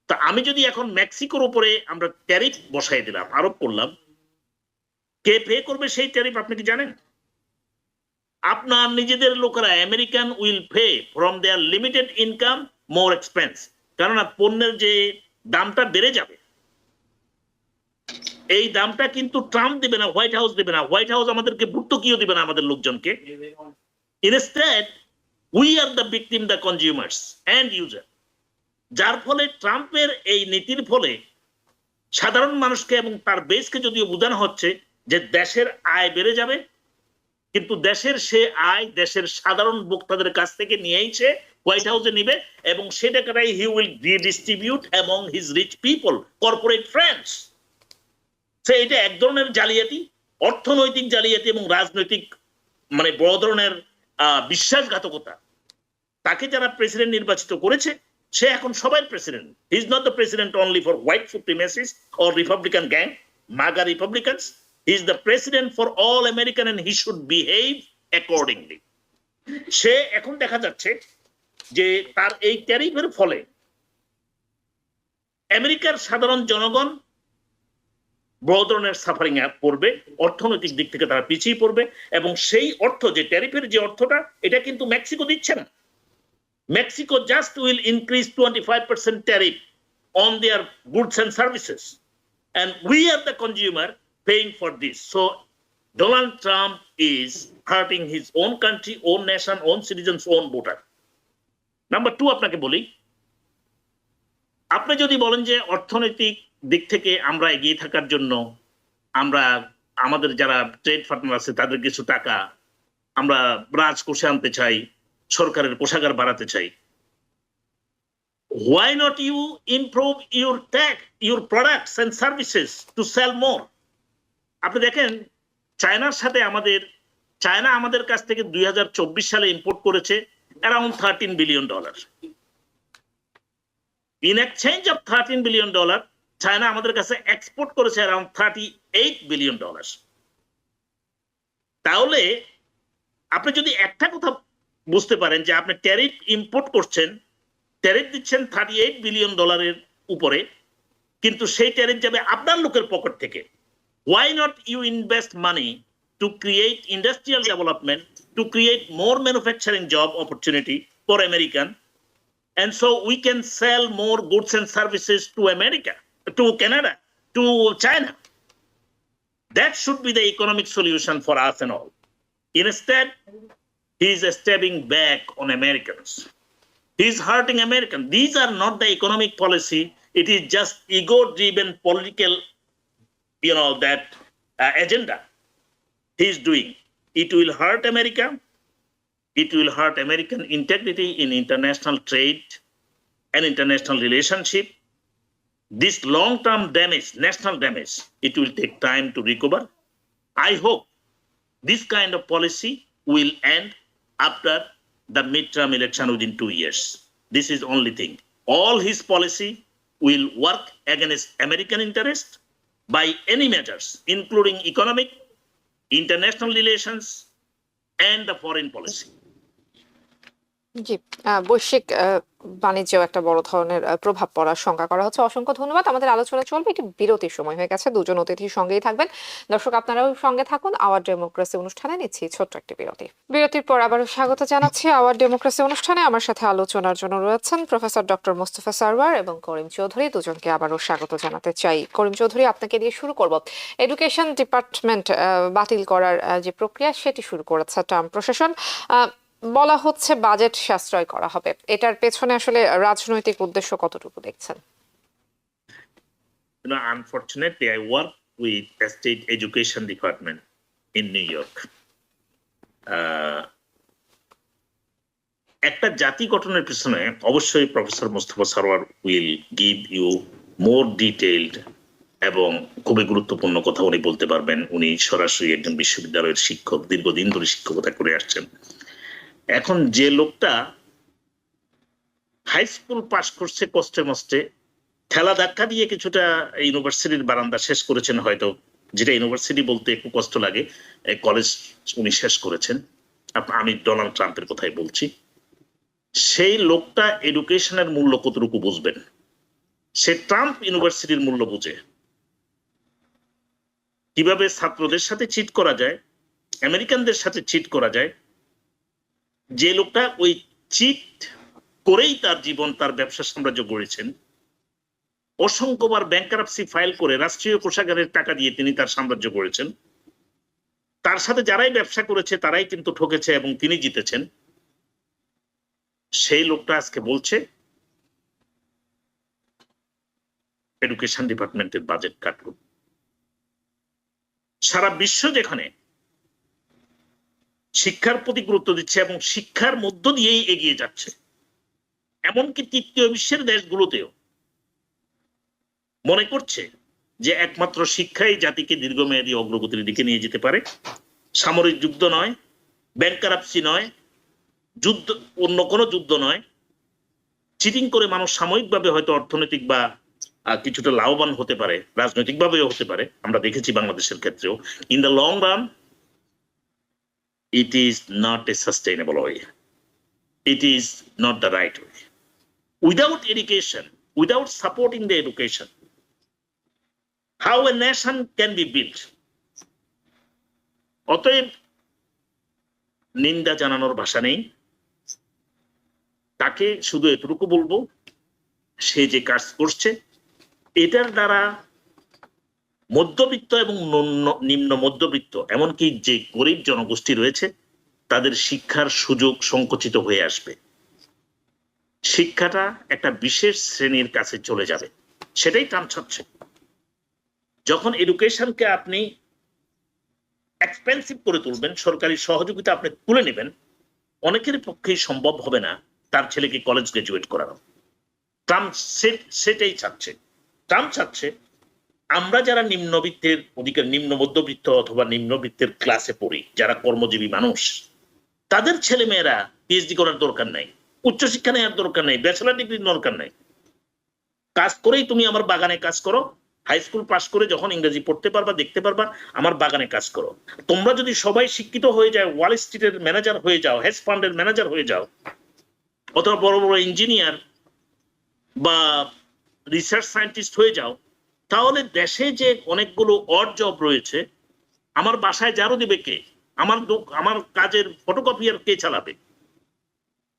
তা আমি যদি এখন মেক্সিকোর উপরে আমরা ট্যারিফ বসাই দিলাম, আরোপ করলাম, কে পে করবে সেই ট্যারিফ আপনি কি জানেন? আপনার নিজেদের লোকেরা, American will pay from their limited income more expense. কেননা পণ্যের যে দামটা বেড়ে যাবে, এই দামটা কিন্তু ট্রাম্প দিবে না, হোয়াইট হাউস দিবে না, হোয়াইট হাউস আমাদেরকে ভর্তুকিও দিবে না আমাদের লোকজনকে। Instead we are the victim, the consumers and user. যার ফলে ট্রাম্পের এই নীতির ফলে সাধারণ মানুষকে এবং তার বেসকে যদিও বোঝানো হচ্ছে যে দেশের আয় বেড়ে যাবে, কিন্তু দেশের সে আয় দেশের সাধারণ ভোক্তাদের কাছ থেকে নিয়েই সে হোয়াইট হাউসে নিবে এবং সে টাকাটাই he will redistribute among his rich people, corporate friends. এটা এক ধরনের জালিয়াতি, অর্থনৈতিক জালিয়াতি এবং রাজনৈতিক মানে বড় ধরনের বিশ্বাসঘাতকতা। তাকে যারা প্রেসিডেন্ট নির্বাচিত করেছে সে এখন সবাই president. He is not the president only for white supremacist or Republican gang, MAGA Republicans. He is the president for all American and he should behave accordingly. সে এখন দেখা যাচ্ছে যে তার এই ট্যারিফের ফলে আমেরিকার সাধারণ জনগণ বড় ধরনের সাফারিং পড়বে, অর্থনৈতিক দিক থেকে তারা পিছিয়ে পড়বে এবং সেই অর্থ যে ট্যারিফের যে অর্থটা এটা কিন্তু মেক্সিকো দিচ্ছে না। Mexico just will increase 25% tariff on their goods and services and we are the consumer paying for this. So Donald Trump is hurting his own country, own nation, own citizens, own voter. Number 2 আপনাকে বলি, আপনি যদি বলেন যে অর্থনৈতিক দিক থেকে আমরা এগিয়ে থাকার জন্য আমরা আমাদের যারা ট্রেড পার্টনার আছে তাদের কিছু টাকা আমরা রাজকোষে আনতে চাই, সরকারের কোষাগার বাড়াতে চাই, why not you improve your tax, your products and services to sell more? আপনি দেখেন চায়নার সাথে চায়না আমাদের কাছ থেকে 2024 সালে ইম্পোর্ট করেছে around $13 billion. In exchange of $13 billion, China আমাদের কাছে এক্সপোর্ট করেছে অ্যারাউন্ড $38 বিলিয়ন। তাহলে আপনি যদি একটা কথা বুঝতে পারেন যে আপনি ট্যারিফ ইম্পোর্ট করছেন, ট্যারিফ দিচ্ছেন $38 বিলিয়ন উপরে, কিন্তু সেই ট্যারিফ যাবে আপনার লোকের পকেট থেকে। Why not you invest money to create industrial development, to create more manufacturing job opportunity for American, and so we can sell more goods and services to America, to Canada, to China. That should be the economic solution for us and all. Instead, he is stabbing back on Americans. He is hurting Americans. These are not the economic policy. It is just ego-driven political, that agenda he is doing. It will hurt America. It will hurt American integrity in international trade and international relationship. This long-term damage, national damage, it will take time to recover. I hope this kind of policy will end after the midterm election within 2 years. This is only thing. All his policy will work against American interest by any measures, including economic, international relations, and the foreign policy. জি, বৈশ্বিক বাণিজ্যেও একটা বড় ধরনের প্রভাব পড়ার শঙ্কা করা হচ্ছে। অসংখ্য ধন্যবাদ। আমাদের আলোচনা চলবে, একটি বিরতির সময় হয়ে গেছে। দুজন অতিথির সঙ্গেই থাকবেন। দর্শক আপনারাও সঙ্গে থাকুন। আওয়ার ডেমোক্রেসি অনুষ্ঠানে নিচ্ছি ছোট্ট একটি বিরতি। বিরতির পর আবারও স্বাগত জানাচ্ছি আওয়ার ডেমোক্রেসি অনুষ্ঠানে। আমার সাথে আলোচনার জন্য রয়েছেন প্রফেসর ডক্টর মোস্তফা সারওয়ার এবং করিম চৌধুরী। দুজনকে আবারও স্বাগত জানাতে চাই। করিম চৌধুরী, আপনাকে দিয়ে শুরু করব। এডুকেশন ডিপার্টমেন্ট বাতিল করার যে প্রক্রিয়া সেটি শুরু করেছে ট্রাম্প প্রশাসন। বলা হচ্ছে বাজেট সাশ্রয় করা হবে। এটার পেছনে আসলে রাজনৈতিক উদ্দেশ্য কতটুকু দেখছেন? Unfortunately, I work with the state education department in New York. একটা জাতি গঠনের পিছনে অবশ্যই professor Mostafa Sarwar will give you more detailed এবং খুবই গুরুত্বপূর্ণ কথা উনি বলতে পারবেন। উনি সরাসরি একজন বিশ্ববিদ্যালয়ের শিক্ষক, দীর্ঘদিন ধরে শিক্ষকতা করে আসছেন। এখন যে লোকটা হাই স্কুল পাশ করছে কষ্টে মষ্টে, ঠেলা ধাক্কা দিয়ে কিছুটা ইউনিভার্সিটির বারান্দা শেষ করেছেন হয়তো যেটা ইউনিভার্সিটি বলতে একটু কষ্ট লাগে, কলেজ উনি শেষ করেছেন, আমি ডোনাল্ড ট্রাম্পের কথাই বলছি, সেই লোকটা এডুকেশনের মূল্য কতটুকু বুঝবেন? সে ট্রাম্প ইউনিভার্সিটির মূল্য বুঝে, কিভাবে ছাত্রদের সাথে চিট করা যায়, আমেরিকানদের সাথে চিট করা যায়। যে লোকটা ওই চিট করেই তার জীবন, তার ব্যবসা সাম্রাজ্য গড়েছেন, অসংখ্যবার ব্যাংকারাপসি ফাইল করে রাষ্ট্রীয় কোষাগারের টাকা দিয়ে তিনি তার সাম্রাজ্য গড়েছেন। তার সাথে যারাই ব্যবসা করেছে তারাই কিন্তু ঠকেছে এবং তিনি জিতেছেন। সেই লোকটা আজকে বলছে এডুকেশন ডিপার্টমেন্টের বাজেট কাট করুন। সারা বিশ্ব যেখানে শিক্ষার প্রতি গুরুত্ব দিচ্ছে এবং শিক্ষার মধ্য দিয়েই এগিয়ে যাচ্ছে, এমনকি তৃতীয় বিশ্বের দেশগুলোতেও মনে করছে যে একমাত্র শিক্ষাই জাতিকে দীর্ঘমেয়াদী অগ্রগতির দিকে নিয়ে যেতে পারে। সামরিক যুদ্ধ নয়, ব্যাংকারাপসি নয়, যুদ্ধ, অন্য কোনো যুদ্ধ নয়, চিটিং করে মানুষ সাময়িকভাবে হয়তো অর্থনৈতিক বা কিছুটা লাভবান হতে পারে, রাজনৈতিকভাবেও হতে পারে, আমরা দেখেছি বাংলাদেশের ক্ষেত্রেও। In the long run it is not a sustainable way. It is not the right way. Without education, without supporting the education, how a nation can be built? অতএব নিন্দা জানানোর ভাষা নেই। তাকে শুধু এতটুকু বলবো, সে যে কাজ করছে এটার দ্বারা মধ্যবিত্ত এবং নিম্ন মধ্যবিত্ত, এমনকি যে গরিব জনগোষ্ঠী রয়েছে, তাদের শিক্ষার সুযোগ সংকুচিত হয়ে আসবে। শিক্ষাটা একটা বিশেষ শ্রেণীর কাছে চলে যাবে, সেটাই ট্রাম্প চাচ্ছে। যখন এডুকেশনকে আপনি এক্সপেন্সিভ করে তুলবেন, সরকারি সহযোগিতা আপনি তুলে নেবেন, অনেকের পক্ষেই সম্ভব হবে না তার ছেলেকে কলেজ গ্রাজুয়েট করানো। ট্রাম্প সেটাই চাচ্ছে। ট্রাম্প চাচ্ছে আমরা যারা নিম্নবিত্তের অধিকার, নিম্ন মধ্যবিত্ত অথবা নিম্নবিত্তের ক্লাসে পড়ি, যারা কর্মজীবী মানুষ, তাদের ছেলে মেয়েরা পিএইচডি করার দরকার নাই, উচ্চশিক্ষা নেওয়ার দরকার নাই, ব্যাচেলার ডিগ্রির দরকার নাই। কাজ করেই তুমি আমার বাগানে কাজ করো, হাই স্কুল পাস করে যখন ইংরেজি পড়তে পারবা, দেখতে পারবা, আমার বাগানে কাজ করো। তোমরা যদি সবাই শিক্ষিত হয়ে যায়, ওয়াল স্ট্রিটের ম্যানেজার হয়ে যাও, হেজ ফান্ডের ম্যানেজার হয়ে যাও, অথবা বড় বড় ইঞ্জিনিয়ার বা রিসার্চ সায়েন্টিস্ট হয়ে যাও, তাহলে দেশে যে অনেকগুলো অড জব রয়েছে, আমার বাসায় ঝাড়ু দিবে কে, আমার কাজের ফটোকপিয়ার কে চালাবে,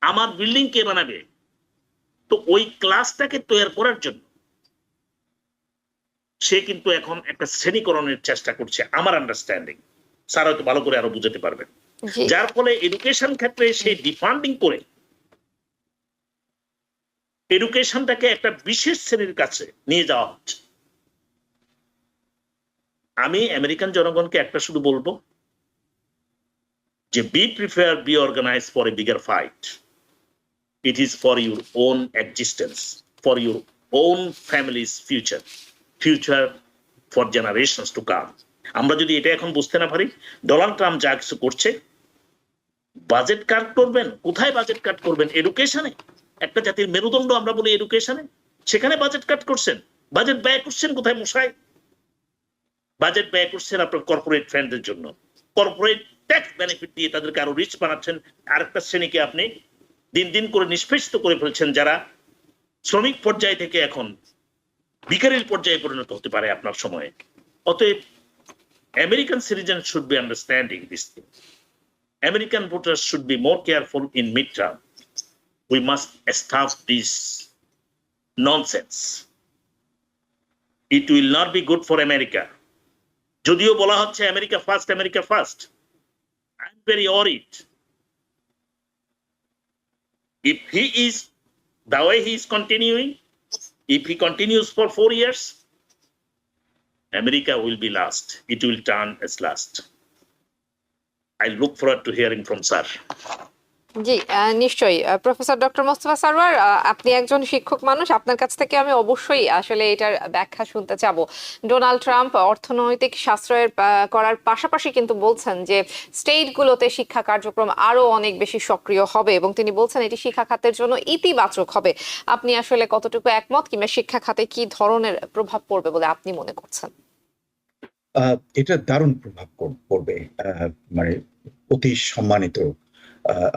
আমার বিল্ডিং কে বানাবে? তো ওই ক্লাসটাকে তৈরি করার জন্য সে কিন্তু এখন একটা শ্রেণীকরণের চেষ্টা করছে, আমার আন্ডারস্ট্যান্ডিং। স্যার হয়তো ভালো করে আরো বুঝাতে পারবেন। যার ফলে এডুকেশন ক্ষেত্রে সে ডিফান্ডিং করে এডুকেশনটাকে একটা বিশেষ শ্রেণীর কাছে নিয়ে যাওয়া হচ্ছে। আমি আমেরিকান জনগণকে একটা শুধু বলবো যে be prepare, be organize for a bigger fight. It is for your own existence, for your own family's future, future for generations to come. আমরা যদি এটা এখন বুঝতে না পারি, ডোনাল্ড ট্রাম্প যা কিছু করছে, বাজেট কাট করবেন, কোথায় বাজেট কাট করবেন? এডুকেশনে। একটা জাতির মেরুদণ্ড আমরা বলি এডুকেশনে, সেখানে বাজেট কাট করছেন। বাজেট ব্যয় করছেন কোথায় মশাই? বাজেট ব্যয় করছেন আপনার কর্পোরেট ফ্রেন্ডদের জন্য, কর্পোরেট ট্যাক্স বেনিফিট দিয়ে তাদেরকে আরো রিচ বানাচ্ছেন। আরেকটা শ্রেণীকে আপনি দিন দিন করে নিষ্পেষিত করে ফেলছেন, যারা শ্রমিক পর্যায় থেকে এখন ভিখারির পর্যায়ে পরিণত হতে পারে আপনার সময়ে। অতএব American citizen should be understanding this thing. American voters should be more careful in midterm. We must stop this nonsense. It will not be good for America. যদিও বলা হচ্ছে America first, America first, I am very worried. If he is the way he is continuing, if he continues for 4 years, America will be last. It will turn as last. I look forward to hearing from sir. জি, নিশ্চয়ই। প্রফেসর ডক্টর মোস্তফা সারওয়ার, আপনি একজন শিক্ষক মানুষ, আপনার কাছ থেকে আমি অবশ্যই আসলে এটার ব্যাখ্যা শুনতে চাবো। ডোনাল্ড ট্রাম্প অর্থনৈতিক সাশ্রয়ের করার পাশাপাশি কিন্তু বলছেন যে স্টেটগুলোতে শিক্ষা কার্যক্রম আরো অনেক বেশি সক্রিয় হবে এবং তিনি বলছেন এটি শিক্ষা খাতের জন্য ইতিবাচক হবে। আপনি আসলে কতটুকু একমত, কিংবা শিক্ষা খাতে কি ধরনের প্রভাব পড়বে বলে আপনি মনে করছেন? এটা দারুণ প্রভাব পড়বে। মানে অতি সম্মানিত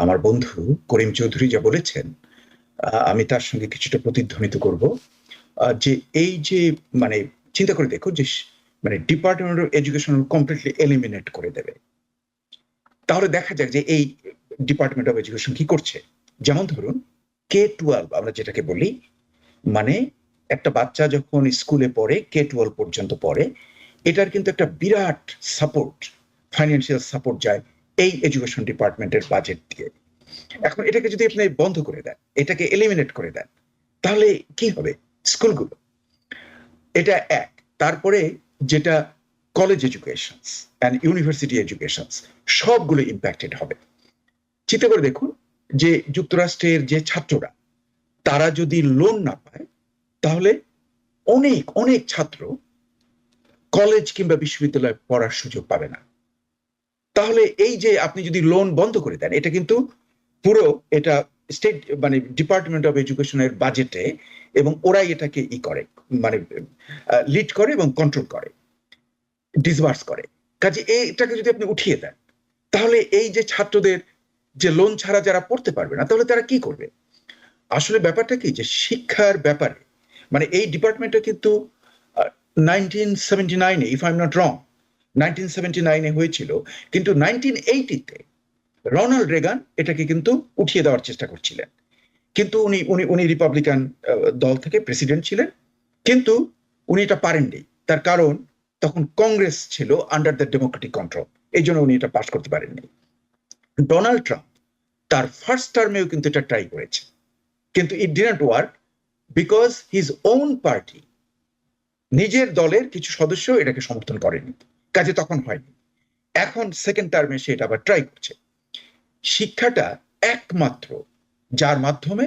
আমার বন্ধু করিম চৌধুরী যা বলেছেন, আমি তার সঙ্গে কিছুটা প্রতিধ্বনিত করব। যে এই যে মানে চিন্তা করে দেখো যে মানে department of education completely eliminate করে দেবে, তাহলে দেখা যাক যে এই ডিপার্টমেন্ট অফ এডুকেশন কি করছে। যেমন ধরুন K-12 আমরা যেটাকে বলি, মানে একটা বাচ্চা যখন স্কুলে পড়ে K-12 পর্যন্ত পড়ে, এটার কিন্তু একটা বিরাট সাপোর্ট, ফাইন্যান্সিয়াল সাপোর্ট যায় এই এডুকেশন ডিপার্টমেন্টের বাজেট দিয়ে। এখন এটাকে যদি আপনি বন্ধ করে দেন, এটাকে এলিমিনেট করে দেন, তাহলে কি হবে স্কুলগুলো? এটা এক। তারপরে যেটা college education and university education, সবগুলো ইম্প্যাক্টেড হবে। চিন্তা করে দেখুন যে যুক্তরাষ্ট্রের যে ছাত্ররা, তারা যদি লোন না পায়, তাহলে অনেক অনেক ছাত্র কলেজ কিংবা বিশ্ববিদ্যালয়ে পড়ার সুযোগ পাবে না। তাহলে এই যে আপনি যদি লোন বন্ধ করে দেন, এটা কিন্তু পুরো এটা স্টেট মানে ডিপার্টমেন্ট অফ এডুকেশনের বাজেটে, এবং ওরাই এটাকে করে মানে লিড করে এবং কন্ট্রোল করে, ডিসবার্স করে। কাজে এইটাকে যদি আপনি উঠিয়ে দেন, তাহলে এই যে ছাত্রদের যে লোন ছাড়া যারা পড়তে পারবে না, তাহলে তারা কি করবে? আসলে ব্যাপারটা কি যে শিক্ষার ব্যাপারে মানে এই ডিপার্টমেন্টটা কিন্তু 1979-এ, if I am not wrong, 1979-এ হয়েছিল, কিন্তু 1980-তে রোনাল্ড রেগান এটাকে কিন্তু উঠিয়ে দেওয়ার চেষ্টা করছিলেন। কিন্তু উনি উনি উনি রিপাবলিকান দল থেকে প্রেসিডেন্ট ছিলেন, কিন্তু উনি এটা পারেননি। তার কারণ তখন কংগ্রেস ছিল আন্ডার দ্য ডেমোক্রেটিক কন্ট্রোল, এই জন্য উনি এটা পাস করতে পারেননি। ডোনাল্ড ট্রাম্প তার ফার্স্ট টার্মেও কিন্তু এটা ট্রাই করেছে, কিন্তু ইট didn't work because his own party, নিজের দলের কিছু সদস্য এটাকে সমর্থন করেনি, কাজে তখন হয়নি। এখন সেকেন্ড টার্মে সে এটা আবার ট্রাই করছে। শিক্ষাটা একমাত্র যার মাধ্যমে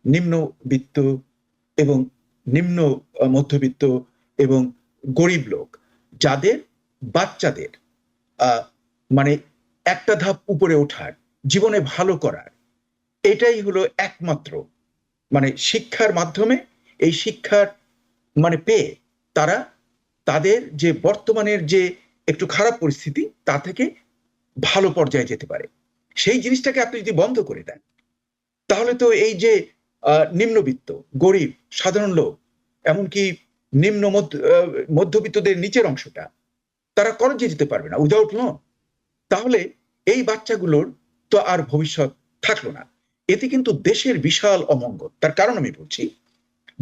নিম্নবিত্ত এবং নিম্ন মধ্যবিত্ত এবং গরিব লোক, যাদের বাচ্চাদের মানে একটা ধাপ উপরে ওঠার, জীবনে ভালো করার, এটাই হলো একমাত্র মানে শিক্ষার মাধ্যমে, এই শিক্ষার মানে পেয়ে তারা তাদের যে বর্তমানের যে একটু খারাপ পরিস্থিতি, তা থেকে ভালো পর্যায়ে যেতে পারে। সেই জিনিসটাকে আপনি যদি বন্ধ করে দেন, তাহলে তো এই যে নিম্নবিত্ত, গরিব, সাধারণ লোক, এমনকি নিম্ন মধ্যবিত্তদের নিচের অংশটা, তারা কলেজে যেতে পারবে না উইদাউট লোন। তাহলে এই বাচ্চাগুলোর তো আর ভবিষ্যৎ থাকলো না। এতে কিন্তু দেশের বিশাল অমঙ্গল। তার কারণ আমি বলছি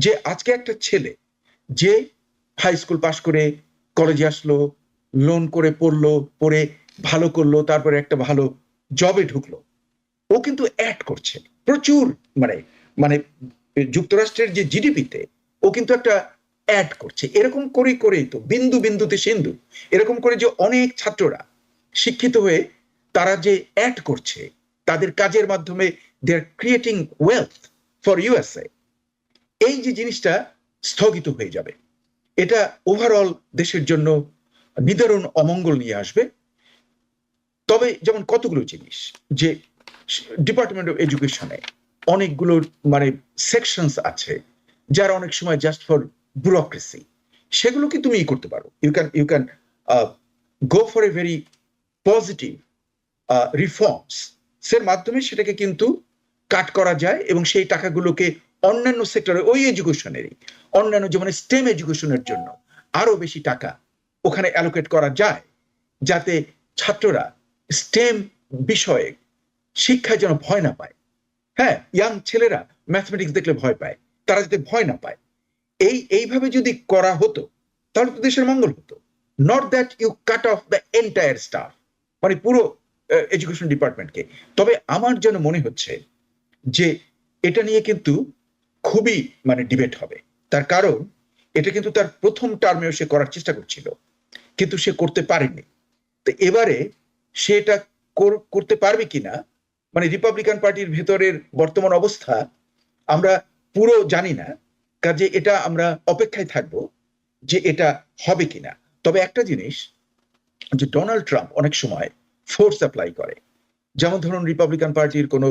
যে আজকে একটা ছেলে যে হাই স্কুল পাশ করে কলেজে আসলো, লোন করে পড়লো, পড়ে ভালো করলো, তারপরে একটা ভালো জবে ঢুকলো, ও কিন্তু অ্যাড করছে প্রচুর, মানে মানে যুক্তরাষ্ট্রের যে জিডিপিতে ও কিন্তু একটা অ্যাড করছে। এরকম করে করেই তো বিন্দু বিন্দুতে সিন্ধু, এরকম করে যে অনেক ছাত্ররা শিক্ষিত হয়ে তারা যে অ্যাড করছে, তাদের কাজের মাধ্যমে they are creating wealth for USA. এই যে জিনিসটা স্থগিত হয়ে যাবে, এটা ওভারঅল দেশের জন্য নিদারুণ অমঙ্গল নিয়ে আসবে। তবে যেমন কতগুলো জিনিস যে ডিপার্টমেন্ট অফ এডুকেশনে অনেকগুলো মানে সেকশনস আছে, যারা অনেক সময় জাস্ট ফর ব্যুরোক্রেসি, সেগুলোকে তুমি করতে পারো। You can go for a very positive reforms এর মাধ্যমে সেটাকে কিন্তু কাট করা যায়, এবং সেই টাকাগুলোকে অন্যান্য সেক্টরে, ওই এডুকেশনেরই অন্যান্য যেমন স্টেম এডুকেশনের জন্য আরো বেশি টাকা ওখানে অ্যালোকেট করা যায়, যাতে ছাত্ররা স্টেম বিষয়ে শিক্ষায় যেন ভয় না পায়। হ্যাঁ, ইয়াং ছেলেরা ম্যাথমেটিক্স দেখলে ভয় পায়, তারা যাতে ভয় না পায়। এইভাবে যদি করা হতো, তাহলে তো দেশের মঙ্গল হতো। Not that you cut off the entire stuff, মানে পুরো এডুকেশন ডিপার্টমেন্টকে। তবে আমার যেন মনে হচ্ছে যে এটা নিয়ে কিন্তু খুবই মানে ডিবেট হবে। তার কারণ এটা কিন্তু তার প্রথম টার্মেও সে করার চেষ্টা করছিল, কিন্তু সে করতে পারেনি। তো এবারে সে এটা করতে পারবে কিনা, মানে রিপাবলিকান পার্টির ভেতরের বর্তমান অবস্থা আমরা পুরো জানি না, কাজে এটা আমরা অপেক্ষায় থাকবো যে এটা হবে কিনা। তবে একটা জিনিস, যে ডোনাল্ড ট্রাম্প অনেক সময় ফোর্স অ্যাপ্লাই করে। যেমন ধরুন রিপাবলিকান পার্টির কোনো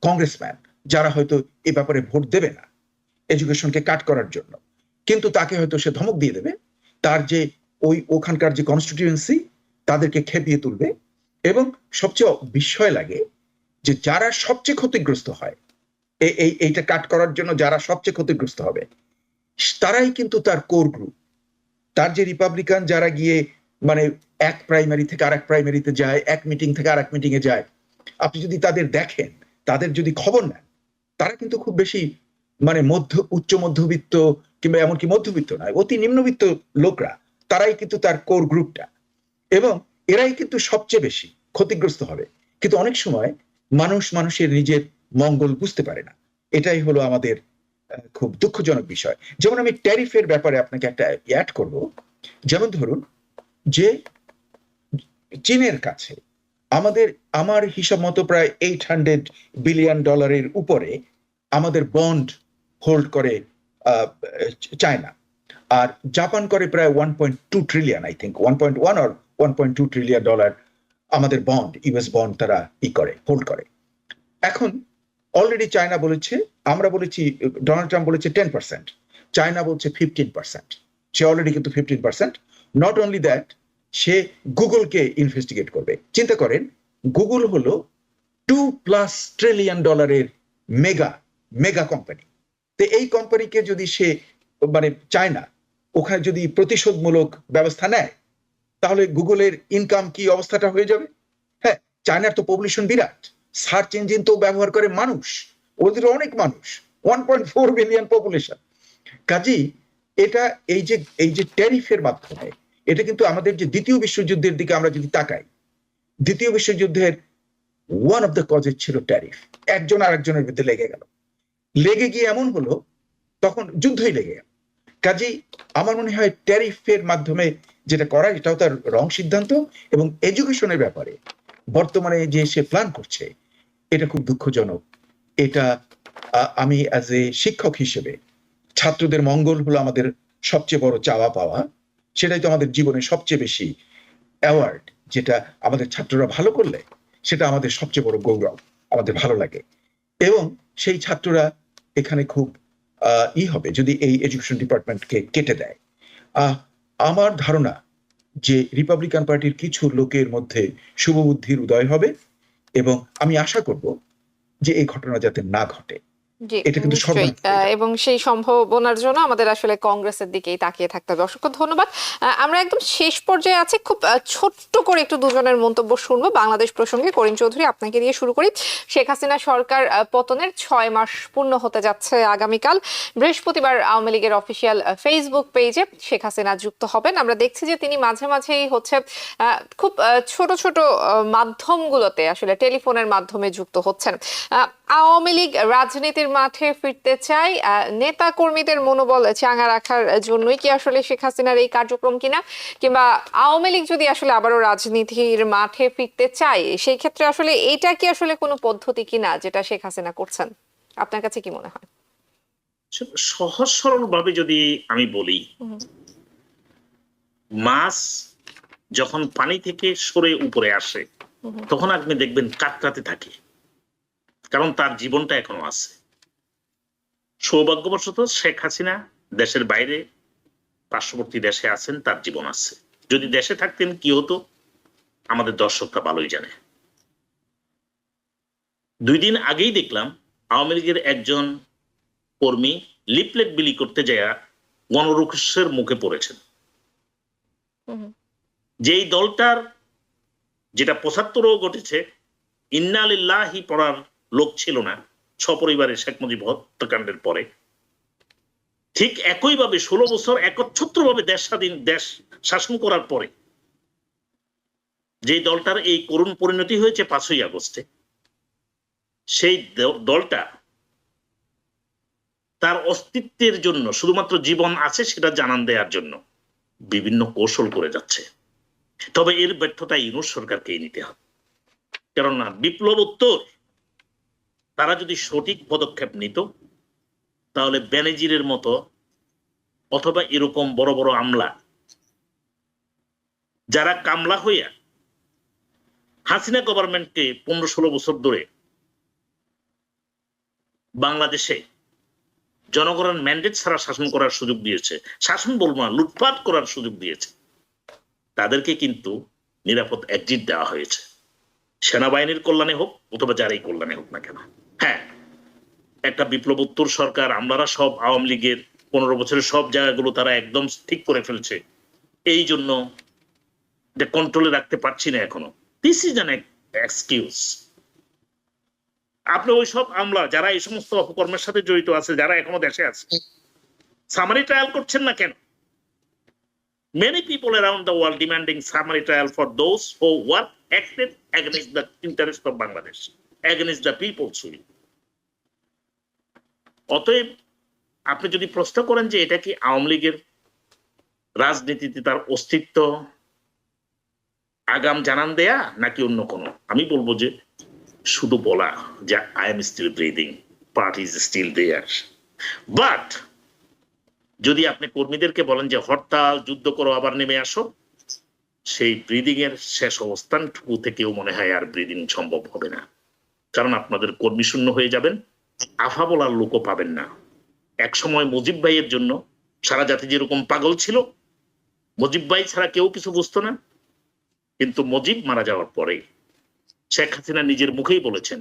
কংগ্রেসম্যান যারা হয়তো এ ব্যাপারে ভোট দেবে না এডুকেশনকে কাট করার জন্য, কিন্তু তাকে হয়তো সে ধমক দিয়ে দেবে, তার যে ওখানকার যে কনস্টিটিউয়েন্সি তাদেরকে খেপিয়ে তুলবে। এবং সবচেয়ে বিস্ময় লাগে যে যারা সবচেয়ে ক্ষতিগ্রস্ত হয়, এইটা কাট করার জন্য যারা সবচেয়ে ক্ষতিগ্রস্ত হবে তারাই কিন্তু তার কোর গ্রুপ। তার যে রিপাবলিকান যারা গিয়ে মানে এক প্রাইমারি থেকে আরেক প্রাইমারিতে যায়, এক মিটিং থেকে আরেক মিটিং এ যায়, আপনি যদি তাদের দেখেন, তাদের যদি খবর নেন, তারা কিন্তু খুব বেশি মানে উচ্চ মধ্যবিত্ত কিংবা এমনকি মধ্যবিত্ত নয়, অতি নিম্নবিত্ত লোকরা, তারাই কিন্তু তার কোর গ্রুপটা, এবং এরাই কিন্তু সবচেয়ে বেশি ক্ষতিগ্রস্ত হবে। কিন্তু অনেক সময় মানুষের নিজের মঙ্গল বুঝতে পারে না। এটাই হলো আমাদের খুব দুঃখজনক বিষয়। যেমন আমি ট্যারিফের ব্যাপারে আপনাকে একটা অ্যাড করব। যেমন ধরুন যে চীনের কাছে আমার হিসাব মতো প্রায় $800 বিলিয়ন উপরে আমাদের বন্ড হোল্ড করে চায়না, আর জাপান করে প্রায় 1.2 trillion, I think 1.1 or 1.2 trillion dollar আমাদের বন্ড, ইউএস বন্ড তারা হোল্ড করে। এখন অলরেডি চায়না বলেছে, আমরা বলেছি, ডোনাল্ড ট্রাম্প বলেছে 10%, চায়না বলছে 15%। সে অলরেডি কিন্তু 15%। নট অনলি দ্যাট, সে গুগলকে ইনভেস্টিগেট করবে। চিন্তা করেন, গুগল হলো $2+ ট্রিলিয়ন মেগা কোম্পানি। তো এই কোম্পানিকে যদি সে মানে চায়না ওখানে যদি প্রতিশোধমূলক ব্যবস্থা নেয়, তাহলে গুগলের ইনকাম কি অবস্থাটা হয়ে যাবে। হ্যাঁ, চায়নার তো পপুলেশন বিরাট, সার্চ ইঞ্জিন তো ব্যবহার করে মানুষ, ওদের অনেক মানুষ, 1.4 বিলিয়ন পপুলেশন। কাজেই এটা এই যে ট্যারিফের মাধ্যমে, এটা কিন্তু আমাদের যে দ্বিতীয় বিশ্বযুদ্ধের দিকে আমরা যদি তাকাই, দ্বিতীয় বিশ্বযুদ্ধের ওয়ান অফ দ্য কজেস ছিল ট্যারিফ। একজন আরেকজনের বিরুদ্ধে লেগে গিয়ে এমন হলো তখন যুদ্ধই লেগে গেল। কাজেই আমার মনে হয় ট্যারিফের মাধ্যমে যেটা করা, এটাও তার রং সিদ্ধান্ত। এবং এডুকেশনের ব্যাপারে বর্তমানে যে সে প্ল্যান করছে, এটা খুব দুঃখজনক। এটা আমি অ্যাজ এ শিক্ষক হিসেবে, ছাত্রদের মঙ্গল হলো আমাদের সবচেয়ে বড় চাওয়া পাওয়া, সেটাই তো আমাদের জীবনে সবচেয়ে বেশি অ্যাওয়ার্ড। যেটা আমাদের ছাত্ররা ভালো করলে সেটা আমাদের সবচেয়ে বড় গৌরব, আমাদের ভালো লাগে। এবং সেই ছাত্ররা এখানে খুব হবে যদি এই এডুকেশন ডিপার্টমেন্টকে কেটে দেয়। আমার ধারণা যে রিপাবলিকান পার্টির কিছু লোকের মধ্যে শুভবুদ্ধির উদয় হবে, এবং আমি আশা করব যে এই ঘটনা যাতে না ঘটে। জি, এটা কিন্তু নিশ্চয়ই। এবং সেই সম্ভাবনার জন্য আমাদের আসলে কংগ্রেসের দিকেই তাকিয়ে থাকতে হবে। অসংখ্য ধন্যবাদ। আমরা একদম শেষ পর্যায়ে আছি, খুব ছোট্ট করে একটু দুজনের মন্তব্য শুনবো বাংলাদেশ প্রসঙ্গে। করিম চৌধুরী, আপনাকে দিয়ে শুরু করি। শেখ হাসিনা সরকার পতনের 6 মাস পূর্ণ হতে যাচ্ছে আগামীকাল। বৃহস্পতিবার আওয়ামী লীগের অফিসিয়াল ফেসবুক পেজে শেখ হাসিনা যুক্ত হবেন। আমরা দেখছি যে তিনি মাঝে মাঝেই হচ্ছে খুব ছোট ছোট মাধ্যমগুলোতে, আসলে টেলিফোনের মাধ্যমে যুক্ত হচ্ছেন। আওয়ামী লীগ রাজনীতির মাঠে ফিরতে চাই, নেতা কর্মীদের মনোবল চাঙ্গা রাখার জন্যই কি আসলে শেখ হাসিনার এই কার্যক্রম কিনা, কিংবা আওয়ামী লীগ যদি আসলে আবারও রাজনীতির মাঠে ফিরতে চায়, সেই ক্ষেত্রে আসলে এটা কি আসলে কোনো পদ্ধতি কিনা যেটা শেখ হাসিনা করছেন? আপনার কাছে কি মনে হয়? সহজ সরল ভাবে যদি আমি বলি, মাছ যখন পানি থেকে সরে উপরে আসে তখন আপনি দেখবেন কাতরাতে থাকে, কারণ তার জীবনটা এখনো আছে। সৌভাগ্যবশত শেখ হাসিনা দেশের বাইরে পার্শ্ববর্তী দেশে আছেন, তার জীবন আছে। যদি দেশে থাকতেন কি হতো আমাদের দর্শকরা ভালোই জানে। 2 দিন আগেই দেখলাম আওয়ামী লীগের একজন কর্মী লিফলেট বিলি করতে যায় গণরুক্ষের মুখে পড়েছেন। যেই দলটার যেটা 75ও ঘটেছে ইন্না লিল্লাহি পড়ার লোক ছিল না সপরিবারে শেখ মুজিব হত্যাকাণ্ডের পরে, ঠিক একইভাবে 16 বছর একচ্ছত্রভাবে দেশ শাসন করার পরে যে দলটার এই করুণ পরিণতি হয়েছে 5ই আগস্টে, সেই দলটা তার অস্তিত্বের জন্য শুধুমাত্র জীবন আছে সেটা জানান দেওয়ার জন্য বিভিন্ন কৌশল করে যাচ্ছে। তবে এর ব্যর্থতা ইউনূস সরকারকেই নিতে হবে, কেননা বিপ্লবোত্তর তারা যদি সঠিক পদক্ষেপ নিত তাহলে বেনজিরের মতো অথবা এরকম বড় বড় আমলা যারা কামলা হইয়া হাসিনা গভর্নমেন্টকে 15-16 বছর ধরে বাংলাদেশে জনগণের ম্যান্ডেট ছাড়া শাসন করার সুযোগ দিয়েছে, শাসন বলবো না, লুটপাট করার সুযোগ দিয়েছে, তাদেরকে কিন্তু নিরাপদ এক্সিট দেওয়া হয়েছে, সেনাবাহিনীর কল্যাণে হোক অথবা যারাই কল্যাণে হোক না কেন। হ্যাঁ, একটা বিপ্লবোত্তর সরকার, আমরা সব আওয়ামী লীগের 15 বছরের সব জায়গাগুলো তারা একদম ঠিক করে ফেলছে, এই জন্য কন্ট্রোলে রাখতে পারছি না এখনো। This is an excuse. আপনি ওই সব আমলা যারা এই সমস্ত অপকর্মের সাথে জড়িত আছে, যারা এখনো দেশে আছে, সামারি ট্রায়াল করছেন না কেন? Many people around the world demanding summary trial for those who were acted against the interest of Bangladesh, against the people's will. অতএব আপনি যদি প্রশ্ন করেন যে এটা কি আওয়ামী লীগের রাজনীতিতে তার অস্তিত্ব আগাম জানান দেয়া নাকি অন্য কোনো, আমি বলবো যে শুধু বলা যে I am still breathing, party is still there. But যদি আপনি কর্মীদেরকে বলেন যে হরতাল, যুদ্ধ করো, আবার নেমে আসো, সেই ব্রিদিং এর শেষ অবস্থানটুকু থেকেও মনে হয় আর ব্রিদিং সম্ভব হবে না, কারণ আপনাদের কর্মী শূন্য হয়ে যাবেন, আফা বলার লোকও পাবেন না। এক সময় মুজিব ভাইয়ের জন্য সারা জাতি যেরকম পাগল ছিল, মুজিব ভাই ছাড়া কেউ কিছু বুঝতো না, কিন্তু মুজিব মারা যাওয়ার পরে শেখ হাসিনা নিজের মুখেই বলেছেন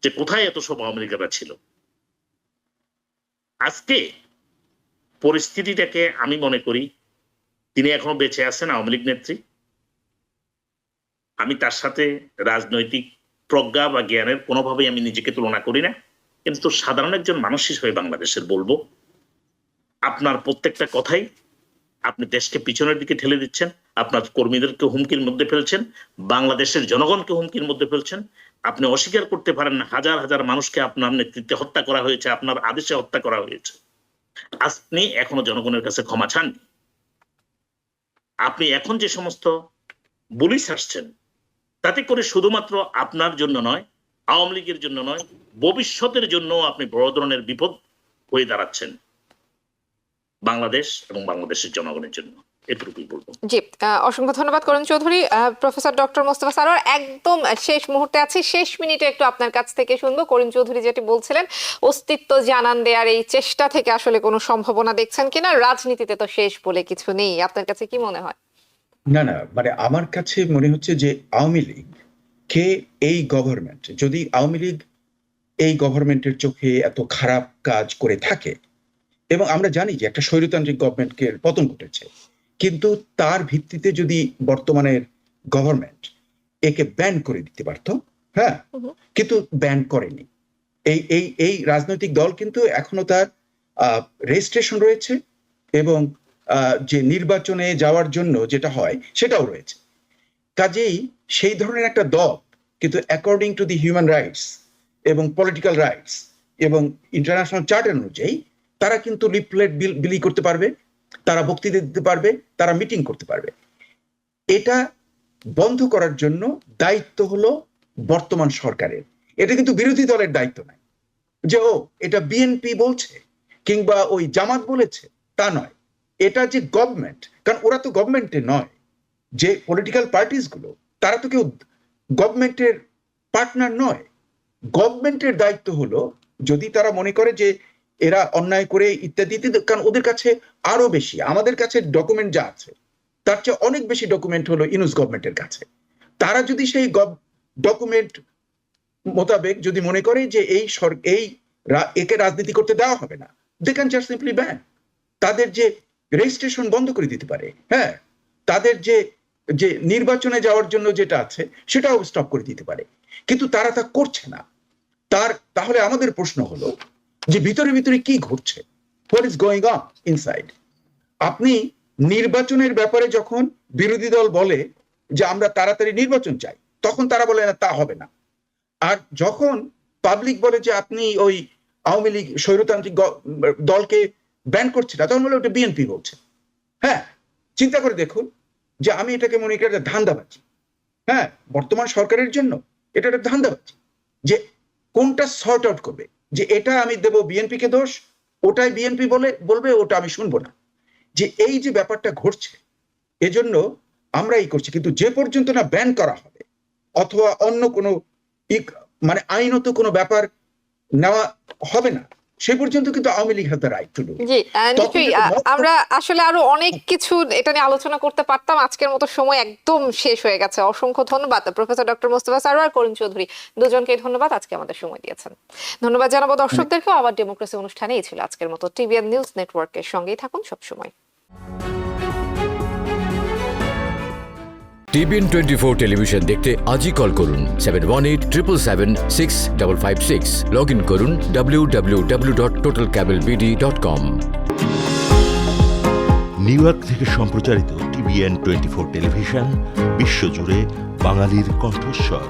যে কোথায় এত সব আওয়ামী লীগেরা ছিল। আজকে পরিস্থিতিটাকে আমি মনে করি তিনি এখনো বেঁচে আছেন আওয়ামী লীগ নেত্রী, আমি তার সাথে রাজনৈতিক প্রজ্ঞা বা জ্ঞানের কোনোভাবেই আমি নিজেকে তুলনা করি না, কিন্তু সাধারণ একজন মানুষ হিসেবে বাংলাদেশের বলবো, আপনার প্রত্যেকটা কথাই আপনি দেশকে পিছনের দিকে ঠেলে দিচ্ছেন, আপনার কর্মীদেরকে হুমকির মধ্যে ফেলছেন, বাংলাদেশের জনগণকে হুমকির মধ্যে ফেলছেন। আপনি অস্বীকার করতে পারেন না হাজার হাজার মানুষকে আপনার নেতৃত্বে হত্যা করা হয়েছে, আপনার আদেশে হত্যা করা হয়েছে। আপনি এখনো জনগণের কাছে ক্ষমা চাননি। আপনি এখন যে সমস্ত বুলি আসছেন, তাতে করে শুধুমাত্র আপনার জন্য নয়, আওয়ামী লীগের জন্য নয়, ভবিষ্যতের জন্য আপনি বড় ধরনের বিপদ হয়ে দাঁড়াচ্ছেন বাংলাদেশ এবং বাংলাদেশের জনগণের জন্য। এটুকুই বলবো। জি, অসংখ্য ধন্যবাদ করণ চৌধুরী। প্রফেসর ডক্টর মোস্তফা সারোয়ার, একদম শেষ মুহূর্তে আছি, শেষ মিনিটে একটু আপনার কাছ থেকে শুনবো। করিম চৌধুরী যেটি বলছিলেন, অস্তিত্ব জানান দেওয়ার এই চেষ্টা থেকে আসলে কোনো সম্ভাবনা দেখছেন কিনা? রাজনীতিতে তো শেষ বলে কিছু নেই, আপনার কাছে কি মনে হয়? না না, মানে আমার কাছে মনে হচ্ছে যে আওয়ামী লীগ কে এই গভর্নমেন্ট, যদি আওয়ামী লীগ এই গভর্নমেন্টের চোখে এত খারাপ কাজ করে থাকে, এবং আমরা জানি যে একটা স্বৈরতান্ত্রিক গভর্নমেন্টকে পতন ঘটেছে, কিন্তু তার ভিত্তিতে যদি বর্তমানের গভর্নমেন্ট একে ব্যান করে দিতে পারত, হ্যাঁ, কিন্তু ব্যান করেনি। এই এই এই রাজনৈতিক দল কিন্তু এখনো তার রেজিস্ট্রেশন রয়েছে, এবং যে নির্বাচনে যাওয়ার জন্য যেটা হয় সেটাও রয়েছে। কাজেই সেই ধরনের একটা দল কিন্তু according to the human rights এবং পলিটিক্যাল রাইটস এবং ইন্টারন্যাশনাল চার্টার অনুযায়ী তারা কিন্তু লিফলেট বিলি করতে পারবে, তারা বক্তৃতা দিতে পারবে, তারা মিটিং করতে পারবে। এটা বন্ধ করার জন্য দায়িত্ব হলো বর্তমান সরকারের, এটা কিন্তু বিরোধী দলের দায়িত্ব নয় যে ও এটা বিএনপি বলছে কিংবা ওই জামাত বলেছে, তা নয়। এটা যে গভর্নমেন্ট, কারণ ওরা তো গভর্নমেন্টে নয়, যে পলিটিক্যাল পার্টিস গুলো তারা তো কেউ গভর্নমেন্টের পার্টনার নয়। গভর্নমেন্টের দায়িত্ব হলো যদি তারা মনে করে যে এরা অন্যায় করে ইত্যাদি, কারণ ওদের কাছে আরো বেশি, আমাদের কাছে ডকুমেন্ট যা আছে তার চেয়ে অনেক বেশি ডকুমেন্ট হলো ইউনুস গভর্নমেন্টের কাছে। তারা যদি সেই ডকুমেন্ট মোতাবেক যদি মনে করে যে একে রাজনীতি করতে দেওয়া হবে না, they can just simply ban. তাদের যে রেজিস্ট্রেশন বন্ধ করে দিতে পারে, হ্যাঁ, তাদের যে যে নির্বাচনে যাওয়ার জন্য যেটা আছে সেটাও স্টপ করে দিতে পারে, কিন্তু তারা তা করছে না। তাহলে আমাদের প্রশ্ন হলো যে ভিতরে ভিতরে কি ঘটছে, what is going on inside. আপনি নির্বাচনের ব্যাপারে যখন বিরোধী দল বলে যে আমরা তাড়াতাড়ি নির্বাচন চাই, তখন তারা বলে না তা হবে না। আর যখন পাবলিক বলে যে আপনি ওই আওয়ামী লীগ স্বৈরতান্ত্রিক দলকে ব্যান করছে না, তখন বলে ওটা বিএনপি বলছে। হ্যাঁ, চিন্তা করে দেখুন যে আমি এটাকে মনে করি একটা ধান্দাবাজি। হ্যাঁ, বর্তমান সরকারের জন্য এটা একটা ধান্দাবাজি, যে কোনটা সর্ট আউট করবে, যে এটা আমি দেব বিএনপি কে দোষ, ওটাই বিএনপি বলবে, ওটা আমি শুনবো না। যে এই যে ব্যাপারটা ঘটছে, এজন্য আমরা এই করছি, কিন্তু যে পর্যন্ত না ব্যান করা হবে অথবা অন্য কোনো মানে আইনত কোনো ব্যাপার নেওয়া হবে না, সে পর্যন্ত কিন্তু Awami League have the right to do. জি নিশ্চয়ই আমরা আসলে আরো অনেক কিছু এটা নিয়ে আলোচনা করতে পারতাম। আজকের মতো সময় একদম শেষ হয়ে গেছে। অসংখ্য ধন্যবাদ প্রফেসর ডক্টর মোস্তফা সরওয়ার, করিম চৌধুরী, দুজনকে ধন্যবাদ আজকে আমাদের সময় দিয়েছেন। ধন্যবাদ জানাবো দর্শকদেরকেও। আওয়ার ডেমোক্রেসি অনুষ্ঠানেই ছিল আজকের মতো। টিভিএন নিউজ নেটওয়ার্কের সঙ্গেই থাকুন সবসময়। টিভিএন 24 টেলিভিশন দেখতে আজই কল করুন 7187776556। লগ ইন করুন www.totalcablebd.com। নিউ ইয়র্ক থেকে সম্প্রচারিত টিভিএন 24 টেলিভিশন বিশ্বজুড়ে বাঙালির কণ্ঠস্বর।